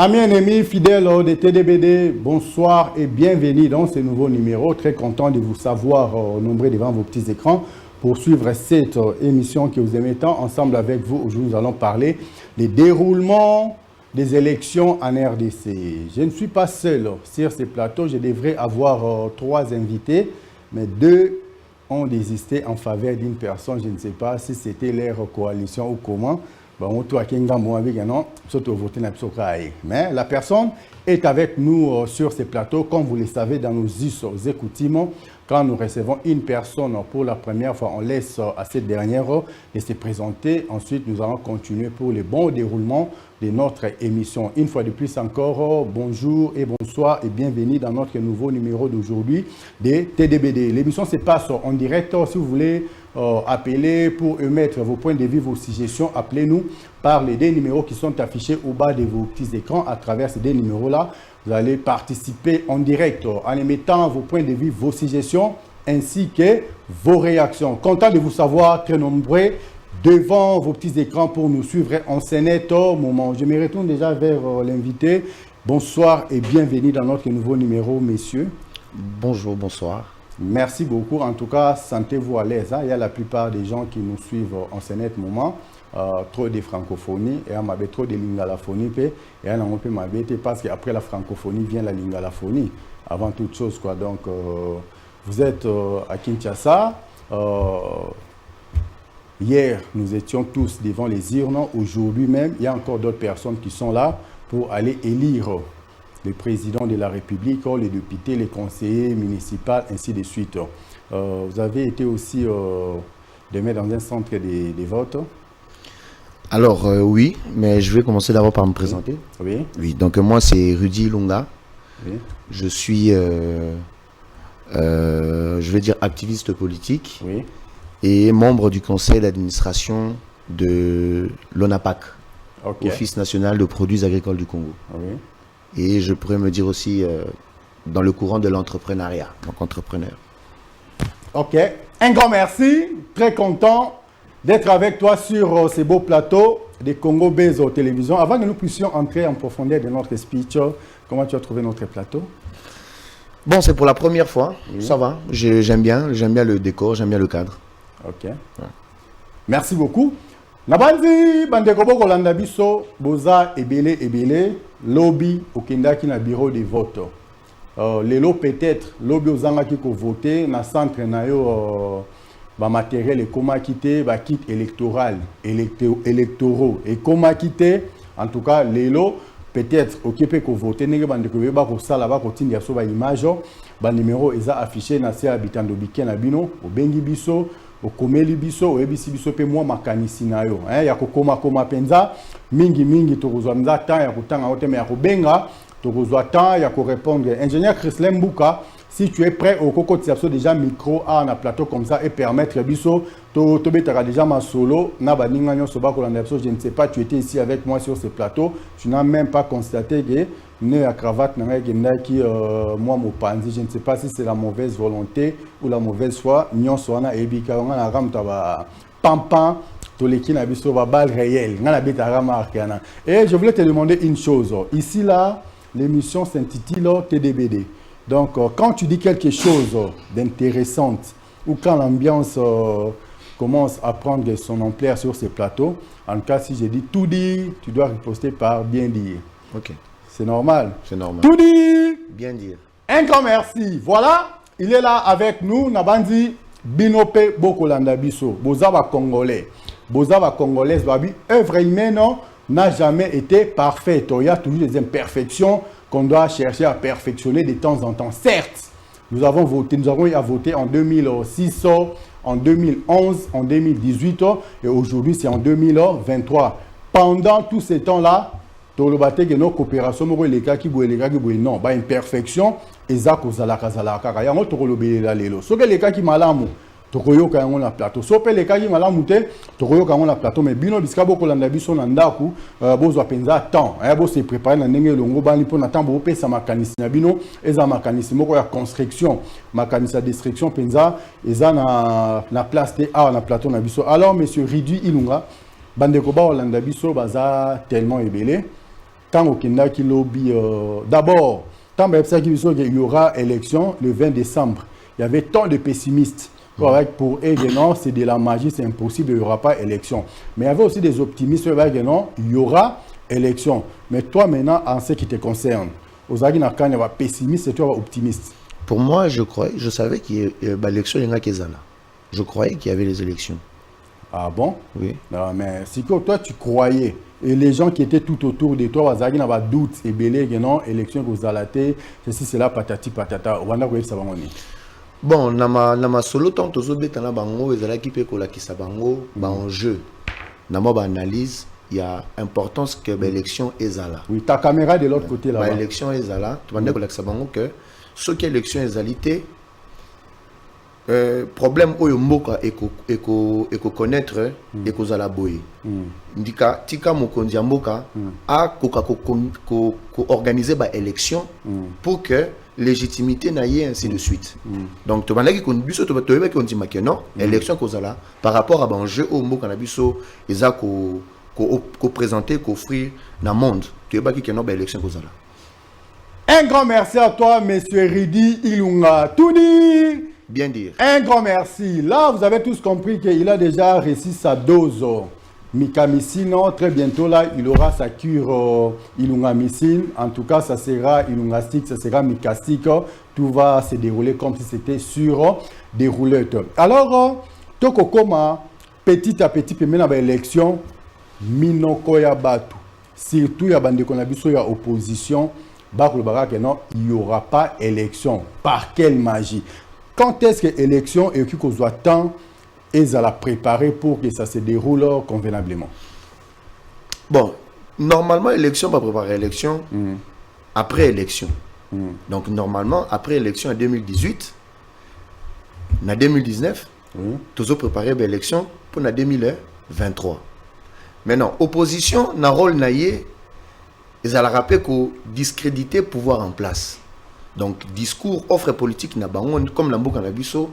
Amis ennemis fidèles de TDBD, bonsoir et bienvenue dans ce nouveau numéro. Très content de vous savoir nombreux devant vos petits écrans pour suivre cette émission que vous aimez tant. Ensemble avec vous, aujourd'hui, nous allons parler des déroulements des élections en RDC. Je ne suis pas seul sur ce plateau. Je devrais avoir 3 invités, mais 2 ont désisté en faveur d'une personne. Je ne sais pas si c'était leur coalition ou comment. Mais la personne est avec nous sur ce plateau, comme vous le savez, dans nos écoutiments. Quand nous recevons une personne pour la première fois, on laisse à cette dernière de se présenter. Ensuite, nous allons continuer pour le bon déroulement de notre émission. Une fois de plus encore, bonjour et bonsoir et bienvenue dans notre nouveau numéro d'aujourd'hui de TDBD. L'émission se passe en direct. Si vous voulez appeler pour émettre vos points de vue, vos suggestions, appelez-nous par les 2 numéros qui sont affichés au bas de vos petits écrans. À travers ces 2 numéros-là, vous allez participer en direct en émettant vos points de vue, vos suggestions, ainsi que vos réactions. Content de vous savoir très nombreux devant vos petits écrans pour nous suivre en scénette au moment. Je me retourne déjà vers l'invité. Bonsoir et bienvenue dans notre nouveau numéro, messieurs. Bonjour, bonsoir. Merci beaucoup. En tout cas, sentez-vous à l'aise. Il y a la plupart des gens qui nous suivent en scénette moment. Trop de francophonie et on m'a trop de lingalaphonie et on peut m'habiter parce qu'après la francophonie vient la lingalaphonie avant toute chose quoi. Donc vous êtes à Kinshasa. Hier nous étions tous devant les urnes. Aujourd'hui même il y a encore d'autres personnes qui sont là pour aller élire le président de la République, les députés, les conseillers municipaux, ainsi de suite. Vous avez été aussi demain dans un centre de vote. Alors oui, mais je vais commencer d'abord par me présenter. Oui. Oui, donc moi c'est Rudy Lunga. Oui. Je suis, je vais dire, activiste politique. Oui. Et membre du conseil d'administration de l'ONAPAC, Okay. Office national de produits agricoles du Congo. Oui. Et je pourrais me dire aussi dans le courant de l'entrepreneuriat, donc entrepreneur. Ok, un grand merci, très content d'être avec toi sur ces beaux plateaux des Congo Bezo Télévision. Avant que nous puissions entrer en profondeur de notre speech, comment tu as trouvé notre plateau? Bon, c'est pour la première fois, ça va, j'aime bien le décor, j'aime bien le cadre. Ok, ouais. Merci beaucoup. Nabanzi bandeko boko landa biso boza ebele lobby okendaki na bureau de vote. Lelo peut-être lobby ozangaki ko voter na centre na yo ba matériel et comment quitter ba kit électoral électoraux et comment quitter en tout cas lelo peut-être occupé ko voter ndenge bandeko ba ko sala ba ko tindia so ba image ba numéro eza affiché na se habitant de biken na bino obengi biso okomeli biso oyebisi biso pe mwa makanisi na yo ya kokoma penza mingi tokozwa nza temps ya kotanga oteme ya kobenga tokozwa temps ya korépondre. Ingénieur Chrislin Mbouka, si tu es prêt au kokotisa biso déjà micro na plateau comme ça et permettre biso to betaka déjà ma solo na baninga nyonso bakolanda biso. Je ne sais pas, tu étais ici avec moi sur ce plateau, tu n'as même pas constaté que ne à cravate n'a qui moi mopanzi. Je ne sais pas si c'est la mauvaise volonté ou la mauvaise foi. Nyonso na ebika na ramta ba pampan to leki na biso ba balle réelle na betara markana. Et je voulais te demander une chose. Ici là, l'émission s'intitule TDBD. Donc quand tu dis quelque chose d'intéressant ou quand l'ambiance commence à prendre son ampleur sur ces plateaux, en tout cas si je dis tout dire, tu dois riposter par bien dire. Ok. C'est normal. C'est normal. Tout dire. Bien dire. Un grand merci. Voilà, il est là avec nous. Nabandi Binope Bokolanda Biso. Bozaba Congolais. Bozaba Congolaise, babi. Œuvre humaine n'a jamais été parfaite. Il y a toujours des imperfections qu'on doit chercher à perfectionner de temps en temps. Certes, nous avons eu à voter en 2006, en 2011, en 2018 et aujourd'hui c'est en 2023. Pendant tous ces temps-là, tolobate que nos coopérations non ba imperfection ezako zalaka yango tokolobelela lelo soki leka ki malamu tokoyoka yango na plateau sope leka ki malamu te tokoyoka yango na plateau mais bino bisika bokolanda biso na ndaku bozwa penza temps bo se préparer na ndenge longo bani po na temps bo pesa makanisi na bino eza makanisi moko ya construction makanisi ya destruction penza eza na place te na plateau na biso. Alors monsieur Ridu Ilunga bandeko ba olanda biso baza tellement ebele tant au Kenya qui lobby, d'abord, tant qu'il y aura élection le 20 décembre, il y avait tant de pessimistes. Pour eux, non, c'est de la magie, c'est impossible, il n'y aura pas élection. Mais il y avait aussi des optimistes, non, il y aura élection. Mais toi, maintenant, en ce qui te concerne, aux Agina, quand il y a pessimiste et toi, optimiste. Pour moi, je savais qu'il y avait l'élection, je croyais qu'il y avait les élections. Ah bon? Oui. Non, mais si toi, tu croyais, et les gens qui étaient tout autour de toi, ils avaient des doutes, et belé, non, élection, vous allez, ceci, cela, patati, patata, on va voir ça va monter. Bon, nama solo tant tozo betana bango ezala ki pe kola ki sabango ba enjeu. Nama ba analyse, il y a importance que l'élection ezala. Oui, ta caméra de l'autre côté là. Ba élection ezala, tu vas dire kola ki sabango que ce qui élection ezalité problème oyo mboka eko connaître eko zala boye. Ndika tika mokonzi ya mboka a ko organiser ba élection pour que légitimité naïe ainsi de suite. Donc tu vas dire qu'on biso tu vas qu'on dit que non élection kozala par rapport à l'enjeu au mot canabiso eza ko présenter ko offrir na monde tu vas dire que non élection kozala. Un grand merci à toi monsieur Ridi Ilunga Toudi. Bien dire. Un grand merci. Là vous avez tous compris qu'il a déjà reçu sa dose. Mikamicino, très bientôt là, il aura sa cure Ilungamicine. En tout cas, ça sera Ilungastique, ça sera Mikastique. Tout va se dérouler comme si c'était sur des roulettes. Alors, Toko Koma, petit à petit, pendant l'élection, Minoko ya Batu. Surtout, il y a bande konabiso ya opposition. Il n'y aura pas élection. Par quelle magie? Quand est-ce que l'élection est qu'on doit tant et ça la préparer pour que ça se déroule convenablement? Bon, normalement, l'élection va préparer l'élection après élection. Donc, normalement, après élection en 2018, en 2019, tous préparer l'élection pour la 2023. Maintenant, opposition, n'a rôle naïe, ils allaient rappeler que discréditer pouvoir en place. Donc, discours, offre politique, n'a comme l'ambo canabiso,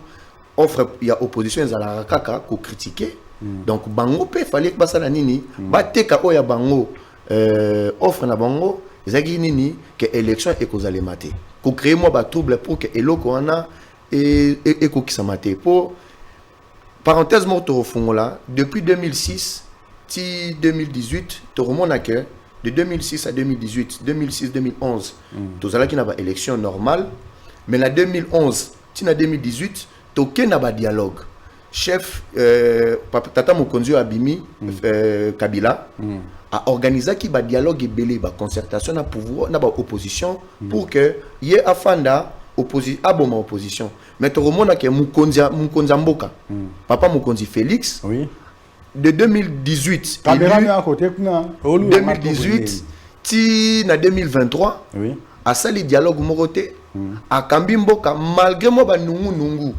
offre, il y a opposition, ils allaient kaka ko critiquer. Donc, bango pe fallait que ça la nini, bateka oya bango offre na bango, ils allaient nini que élection et qu'on allait mater. Ko créer moi ba trouble pour que elo ko ana et ko qui mater. Pour parenthèse morte au fond là, depuis 2006 ti 2018, tu remontes à que de 2006 à 2018, 2006-2011, tous allons qui n'a pas élection normale, mais la 2011, tina 2018, toké n'a pas dialogue. Chef Tata Mokonzi Abimi Kabila a organisé qui ba dialogue et belé ba concertation na pouvoir na ba opposition pour que y ait afanda opposition. Mais tu remontes à que Mokonzi Mboka, papa Mokonzi Félix. Oui. De 2018 ti na 2023 à sali dialogue moroté à Kambimboka malgré moi ba nungu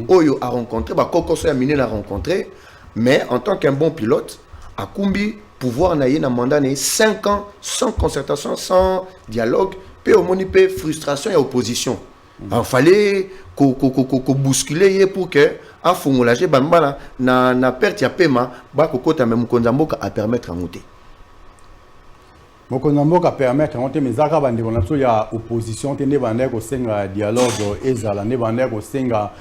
oyo a rencontré ba kokoso ya mine na rencontré mais en tant qu'un bon pilote a kumbi pouvoir na ye na mandat na 5 ans sans concertation sans dialogue pe au moni pe frustration et opposition. Il fallait qu'on bousculer pour que à formulager bambala na perte ya paiement ba kokota même konzamboka à permettre à monter. Mokonamboka permettre monter mais zaka bande konaso ya opposition tende bande ko senga dialogue ezala ne bande ko senga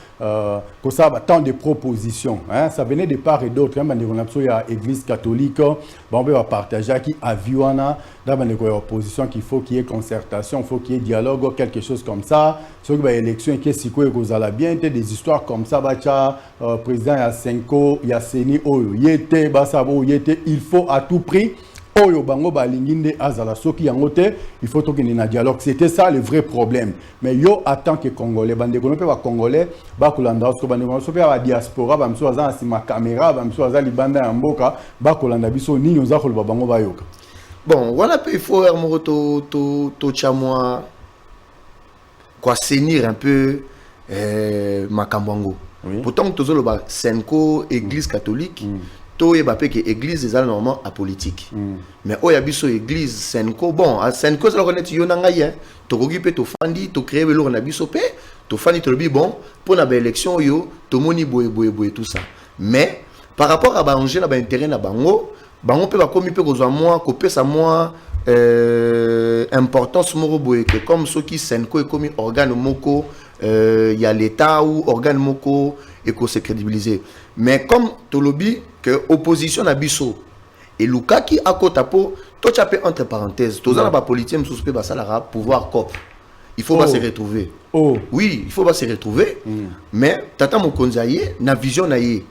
ko ça tant de propositions hein ça venait de part et d'autre bande konaso ya église catholique bon on va partager qui aviona da bande ko opposition qu'il faut qu'il y ait concertation, il faut qu'il y ait dialogue quelque chose comme ça sur ba élection qui siko ko zala bien des histoires comme ça ba cha président ya Senko ya Seni oyo yete ba sabo yete il faut à tout prix Oyo bango balinginde azala soki yangote il faut tourner na dialogue. C'était ça le vrai problème. Mais yo en tant que Congolais bande ko pe ba Congolais ba kolanda so bande ko so pe ba diaspora ba mso aza sima caméra ba mso aza libanda ya mboka ba kolanda biso nini oza ko bango ba yoka. Bon, voilà il faut to chamwa quoi assainir un peu Makambwango. Oui. Pourtant tozolo ba Senko église catholique to e bape que église est normalement apolitique mais oya biso église Senko bon à Senko ça connaît yo nanga ye to occupé to fandi to créer le na biso pe to fandi to bi bon pour na élection yo to moni boye tout ça mais par rapport à ba enjeu na ba intérêt na bango pe ba komi pe ko zo moi ko pesa moi importance moko boye que comme ceux qui Senko et comme organe moko il y a l'état ou organe moko et qu'on se crédibiliser mais comme tolobi que opposition na biso et Luka qui a kotapo to chapé entre parenthèses tous la politique suspect ba salara pouvoir cop il faut pas se retrouver oui il faut pas se retrouver mais tata mokonzaye na vision na ye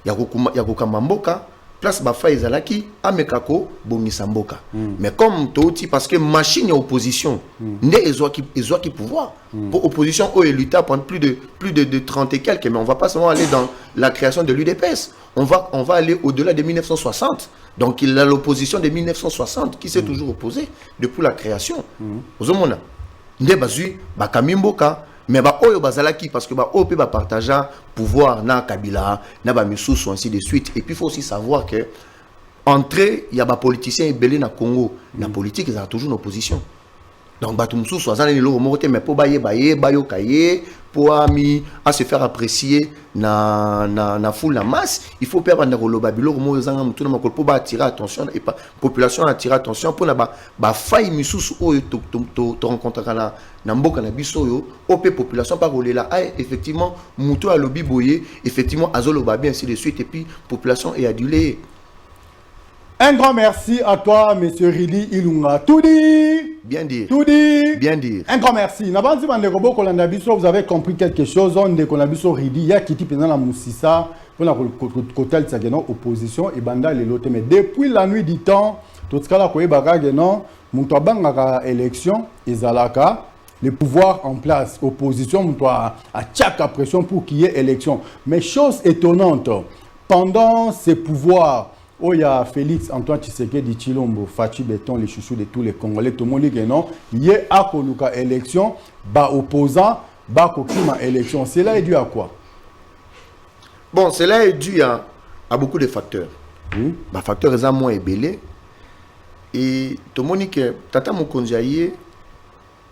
ya kokamba mboka place bafa ezalaki amekako bongisa mboka mais comme toti parce que machine ya opposition nde ezwaki pouvoir pour opposition au lutter pendant plus de 30 et quelques mais on va pas seulement aller dans la création de l'UDPS on va aller au-delà de 1960 donc il a l'opposition de 1960 qui s'est toujours opposée depuis la création ozomona nde bazui bakami mboka mais ba oyo bazalaki parce que ba OP ba partager pouvoir na Kabila na ba misusu ainsi de suite et puis il faut aussi savoir que entrer il y a ba politiciens belé na Congo la politique ils ont toujours une opposition donc ba tumsusu azana ni lo moté mais pour bayo kaye pour ami à se faire apprécier na foule la masse il faut perdre na rolo babilo mo zanga mutu na makolo pour ba attirer attention et pas population attirer attention pour na ba faille misusu oyo to rencontrer na mboka na biso yo op population par là effectivement mutu a lobby boyer effectivement azolo ba bien ainsi de suite et puis population est adulée. Un grand merci à toi, monsieur Ridi Ilunga. Tout dit. Bien dit. Tout dit. Bien dit. Un grand merci. Nabanzi Bandeko Kolandabiso, vous avez compris quelque chose. On de Kolandabiso Ridi, il y a qui type dans la Moussissa, pour la côté de Sageno, opposition et Banda les lotés. Mais depuis la nuit du temps, tout ce cas-là, Koye Bagageno, Moutouabanga élection, Ezalaka, les pouvoirs en place, opposition, Moutoua à chaque pression pour qu'il y ait élection. Mais chose étonnante, pendant ces pouvoirs, oh, il y a Félix Antoine Tshisekedi Tshilombo, Fachi Beton, les chouchous de tous les Congolais, tout le monde dit que non. Il y a Koluka élection, bas opposant, bas Kokima élection. Cela est dû à quoi? Bon, cela est dû à beaucoup de facteurs. Les facteurs sont moins ébélés. Et tout le monde dit que Tata Mokonjaye,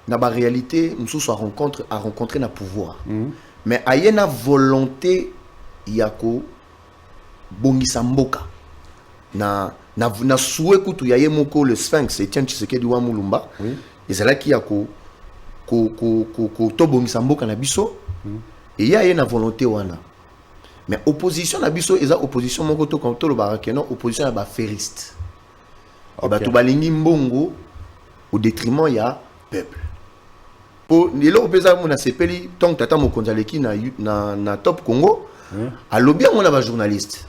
dans la réalité, nous sommes à rencontrer le pouvoir. Mais il y a une volonté, il y a Bongisa Mboka. Na souhait kutu ya yemoko le Sphinx Etienne Tshisekedi wa Mulumba et c'est là qui a ko tobongisa mboka na biso et ya na volonté wana mais opposition na biso eza opposition moko to comme to lo barakeno opposition ya ba feriste ba to balingi mbongo au détriment ya peuple pour lelo pesa mona sepeli tant tata mokonzaleki na top Congo a lobby on a ba journaliste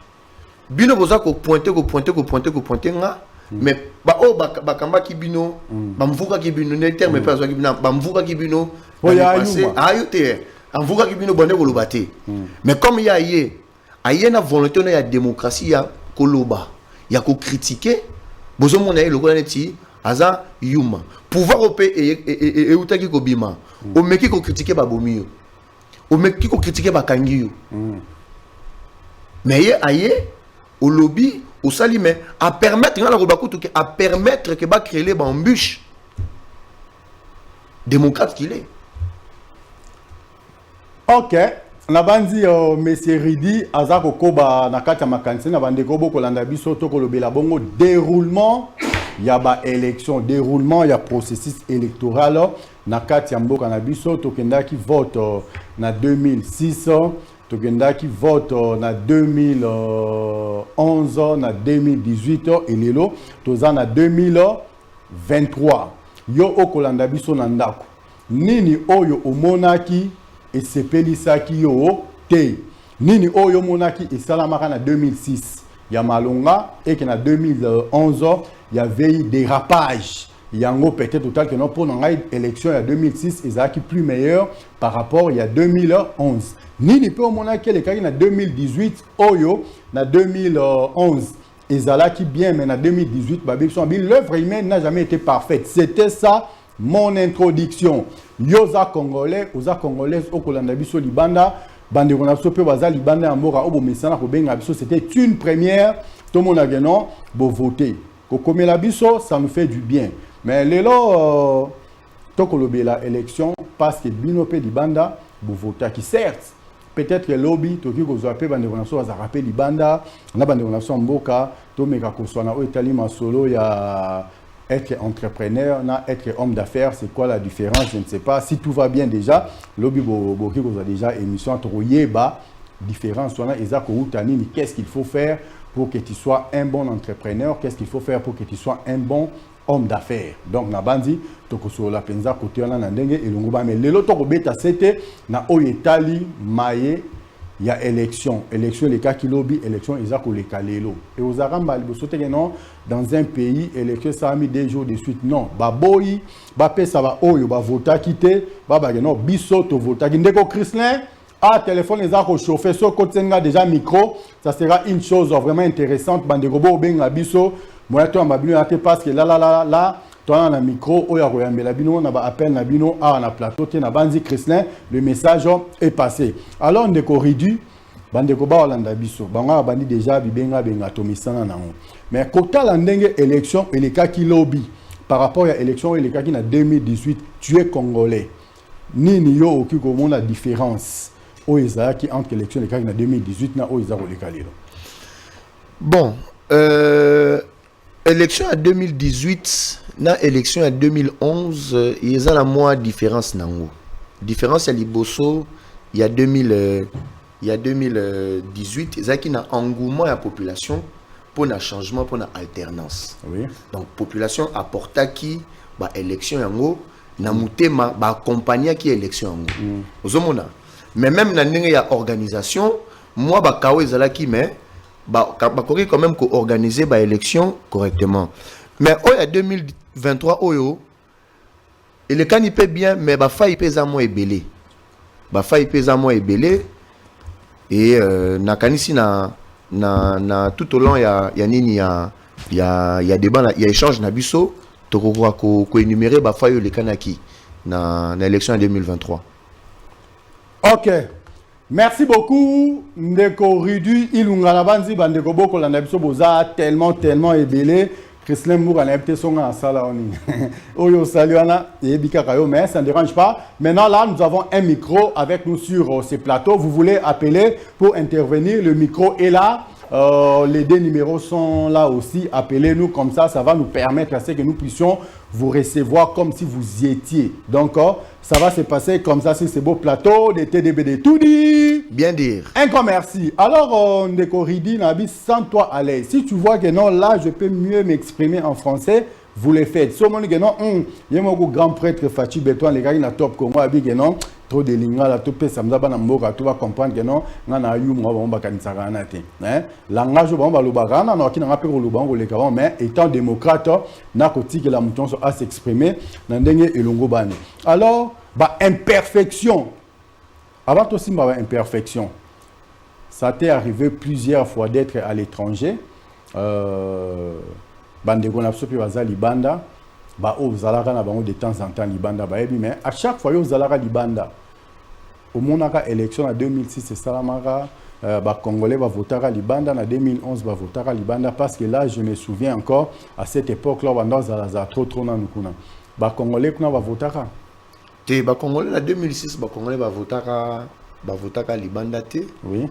bino boza ko pointer nga mais ba o bakamba ki bino bamvuka ki bino ne terme pas ki bino bamvuka ki bino passé ayote amvuka ki bino bonne ko lobate mais comme il y a na volonté na ya démocratie ya koloba ya ko critiquer bozo mona le ko neti aza yuma pouvoir opé et utaki ko bima o meki ko critiquer ba bomio o meki ko critiquer ba kangiyo mais au lobby, au salimé, à permettre que va créer les embûches démocrate qu'il est. Ok. Nabandi monsieur Ridi azako koba nakata makansi na bande ko bokolanda biso to kolobela bongo déroulement ya ba élection déroulement ya processus électoral nakati ya mboka na biso to kendaki vote na 2006 qui vote na 2011 na 2018 et lelo toza na 2023 yo okolanda biso na ndako nini oyo omonaki esepelisaki yo te nini oyo monaki esalamaka na 2006 ya malonga et que na 2011 il y avait eu dérapage yango peut-être total que non pour l'élection en 2006 ezaki plus meilleur par rapport il y a 2011 nini pe omona ke le na 2018 oyo na 2011 ezalaki bien mais na 2018 l'œuvre humaine n'a jamais été parfaite. C'était ça mon introduction. Yoza congolais oza congolaise okolanda biso libanda bande kona biso pe baza libanda ya mboka obo mesana ko benga biso c'était une première tout mon ageno bo voter ko komela biso ça nous fait du bien mais lelo tokolobela élection parce que bino pe libanda bo voter qui certes peut-être que lobby toki ko zoape bande kona so za rappeler libanda na bande kona so mboka to meka ko sona o etali masolo ya être entrepreneur, na être homme d'affaires, c'est quoi la différence? Je ne sais pas. Si tout va bien déjà, lobby boki vous a déjà émission entre Yeba, différence, qu'est-ce qu'il faut faire pour que tu sois un bon entrepreneur? Qu'est-ce qu'il faut faire pour que tu sois un bon homme d'affaires? Donc, na bandi, toko sur la penza côté on a ndenge et l'ongoba mais lelo toko beta c'était na oyetali maye. Il y a élection les cas qui lobby, élection ils ont les kalelo. Et aux arambes, non, dans un pays, élection ça a mis des jours de suite. Non, baboyi, bapé ça va oyo, ba vota quitter, baba non, biso to vota. Ndeko Chrislin, téléphone les a chauffé, so côté déjà micro, ça sera une chose vraiment intéressante. Bandeko bo benga biso, moi toi mabino ate parce que là. Toi, on a un micro, on a un appel, on a un plateau, on a un Christlin, le message est passé. Alors, on a réduit, on a biso, on a déjà bibenga tomisana na on. Mais quand on a une élection, et les cas qui lobby par rapport à l'élection et les cas qui en 2018, tu es congolais. Ni yo aucune comment la différence au qui entre l'élection et les cas qui en 2018 na au les calés. Bon, élection en 2018, na élection en 2011, il y a la moins différence nango. Différence à Liboso, il y a 2018, il y a un engouement à la population pour un changement, pour une alternance. Oui. Donc population apporte qui ba élection yango na mutema ba accompagner qui élection yango. Ozomona. Mais même na ndenge ya organisation, moi ba kawe ezalaki mais ba quand même ko organiser ba élection correctement. Mais il y a 2023 oyo et le can peut bien mais ba fa ipeza mo ebelé. Ba fa ipeza mo ebelé et na kanisi na tout au long il y a débat il y a échange na biso to ko énumérer ba fa yo le kanaki na élection en 2023. OK. Merci beaucoup. Ndeko Ridu Ilunga Banzi bandeko boko la nabiso boza tellement ébélé. Christlin Moura n'a pas son en salle. Oyo saluana et bika kayo mais ça ne dérange pas. Maintenant là nous avons un micro avec nous sur ce plateau. Vous voulez appeler pour intervenir, le micro est là. Les deux numéros sont là aussi. Appelez-nous comme ça va nous permettre à ce que nous puissions vous recevoir comme si vous y étiez. Donc, ça va se passer comme ça sur ce beau plateau de TDBD. Tout dit. Bien dire. Un grand merci. Alors, Ndeko Ridi Nabi, sens-toi à l'aise. Si tu vois que non, là, je peux mieux m'exprimer en français, vous le faites. Si on dit que non, il y a un grand prêtre Fachi Beton, les gars, il y a top Congo, il y a non. Trop de lignes là tout peut samedi bana mboka tu vas comprendre que non ngana yu mo ba kanisa kana te hein langage ba lo bagana na kina ngape lo bango le kawa mais étant démocrate na kotiki la mouton à s'exprimer na ndenge elongo bane alors ba imperfection avant aussi ba imperfection ça t'est arrivé plusieurs fois d'être à l'étranger bande gona sopi baza libanda ba o zalaka na bango de temps en temps libanda ba ebi mais à chaque fois yo zalaka libanda au monaka élection en 2006 c'est salamara ba congolais va voter à libanda en 2011 va voter à libanda parce que là je me souviens encore à cette époque là banda za trop na nkuna ba congolais kuna va voter te ba congolais en 2006 ba congolais va voter à libanda te oui.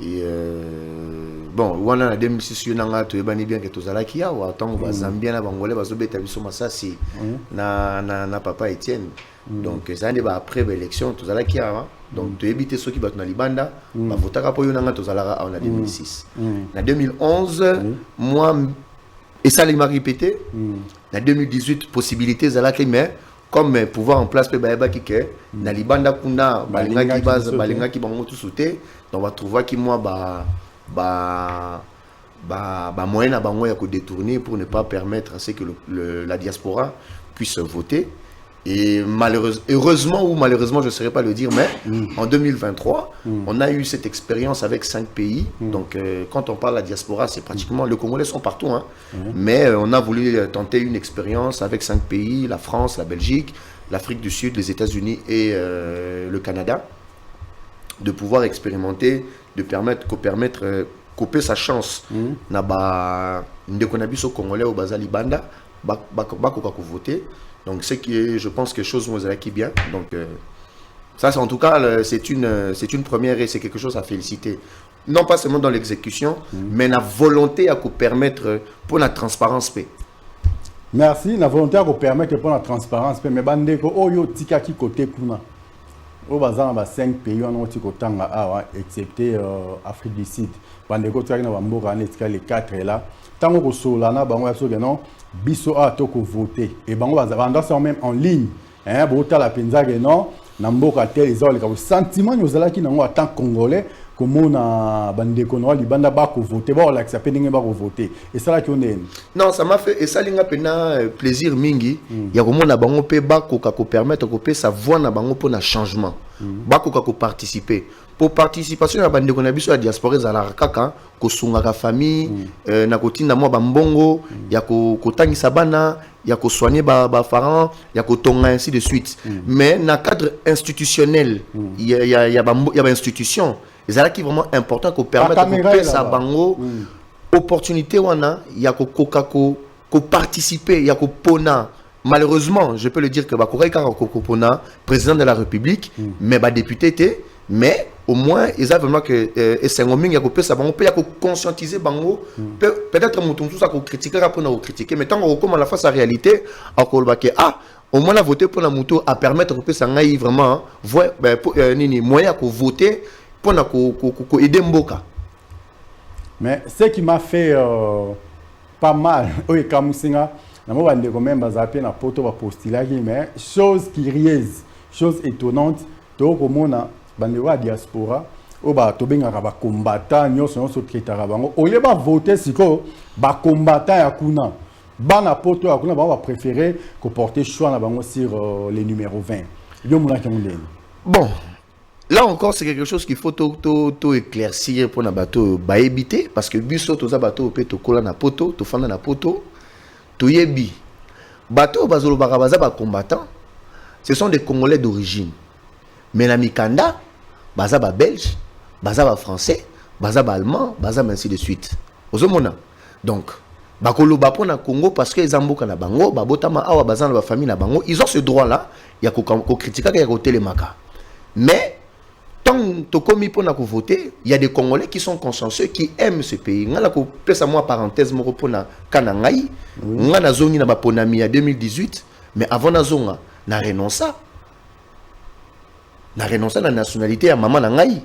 Et bon, on a 2006 yonanga to ebani bien que tozalaki ya wa tango ba Zambia na bangolais bazobeta biso masasi na papa Etienne. Donc ça n'est pas après l'élection tozalaki ya donc to ebité ceux qui battent na libanda ba votaka po yonanga tozalaka en 2006. Na 2011 moi et ça il m'a répété. Na 2018 possibilité zalaki mais comme pouvoir en place pe baeba kike na libanda kuna balinga ki bango tout sauter donc on va trouver qui moi moyen à bango ya ko détourner pour ne pas permettre à ce que la diaspora puisse voter et heureusement ou malheureusement je ne saurais pas le dire mais en 2023 on a eu cette expérience avec 5 pays donc quand on parle de la diaspora c'est pratiquement les Congolais sont partout hein, mais on a voulu tenter une expérience avec 5 pays la France, la Belgique, l'Afrique du Sud, les États-Unis et le Canada de pouvoir expérimenter de permettre couper sa chance na ba ndekonabiso Congolais au Bazali Banda ba voter. Donc ce qui est, je pense que chose vous qui bien. Donc ça c'est en tout cas c'est une première et c'est quelque chose à féliciter. Non pas seulement dans l'exécution, mais la volonté à vous permettre pour la transparence paix. Merci. La volonté de permettre pour la transparence. Mais bandeko oyo tika ki côté kuna. Au bazar na 5 pays on oti kotanga awa excepté Afrique du Sud. Bandeko tika na bamboka na tika les 4 là. Tango ko solana bango ya soke non biso a to ko voter et bango bazar sont même en ligne. Hein bota la penza que non na mboka tel ils ont le sentiment nous ala ki nango en tant congolais comment na bandeko no libanda ba ko voter ba la accepter ndenge ba ko voter et ça là qui on est. Non, ça m'a fait et ça linga pena plaisir mingi ya komona bango pe ba ko ka ko permettre ko pe sa voix na bango pour na changement. Ba ko ka ko participer. Pour participation ya bandeko na biso ya diaspora za kaka ko sunga ka famille na kotinda mo bambongo ya ko tangisa bana ya ko soigner ba parents ya ko tonga ainsi de suite. Mais na cadre institutionnel il y a institution et ça qui est vraiment important qu'on permette que ça bango opportunité wana ya ko participer ya ko pona. Malheureusement je peux le dire que ba ko pona président de la République mais ba député té mais au moins ils ont vraiment que c'est un ming ya ko pesa bango pe ya ko conscientiser bango peut-être mutum tout ça ko critiquer pour nous critiquer mais tant on commence la face à réalité akolba que au moins la voter pour la moto à permettre que ça ngai vraiment voir nini moyen ko voter pour na ko aider mboka. Mais ce qui m'a fait pas mal oye kamusinga na mo bande ko même bazapé na poto ba postulaki mais chose curieuse chose étonnante to ko mona bandeko diaspora o ba tobengaka ba combattant nyonso traitaka bango oye ba voter siko ba combattant ya kuna bana poto ya kuna ba préférer ko porter choix na bango sur les numéro 20 yo mona kangoleni. Bon là encore c'est quelque chose qu'il faut tout éclaircir pour na bateau ba éviter parce que biso toza bateau pe to kola na poto to fanda na poto to yebi bateau bazolo bakabaza ba combattant ce sont des Congolais d'origine. Mais la Mikanda, baza ba belge, baza ba français, baza ba allemand, baza ainsi de suite. Ozomona. Donc, bakolo ba pona Congo parce que zamboka na bango, ba botama awa baza na ba famille na bango, ils ont ce droit là, ya ko critiquer ya ko telemaka. Mais tant to komi pona ko voter, il y a des Congolais qui sont consciencieux qui aiment ce pays. Ngala ko pesa moi parenthèse moko pona kana ngai, ngana zongi na ba ponami ya 2018, mais avant na zonga na renonce. Na renoncer à la nationalité à maman nangai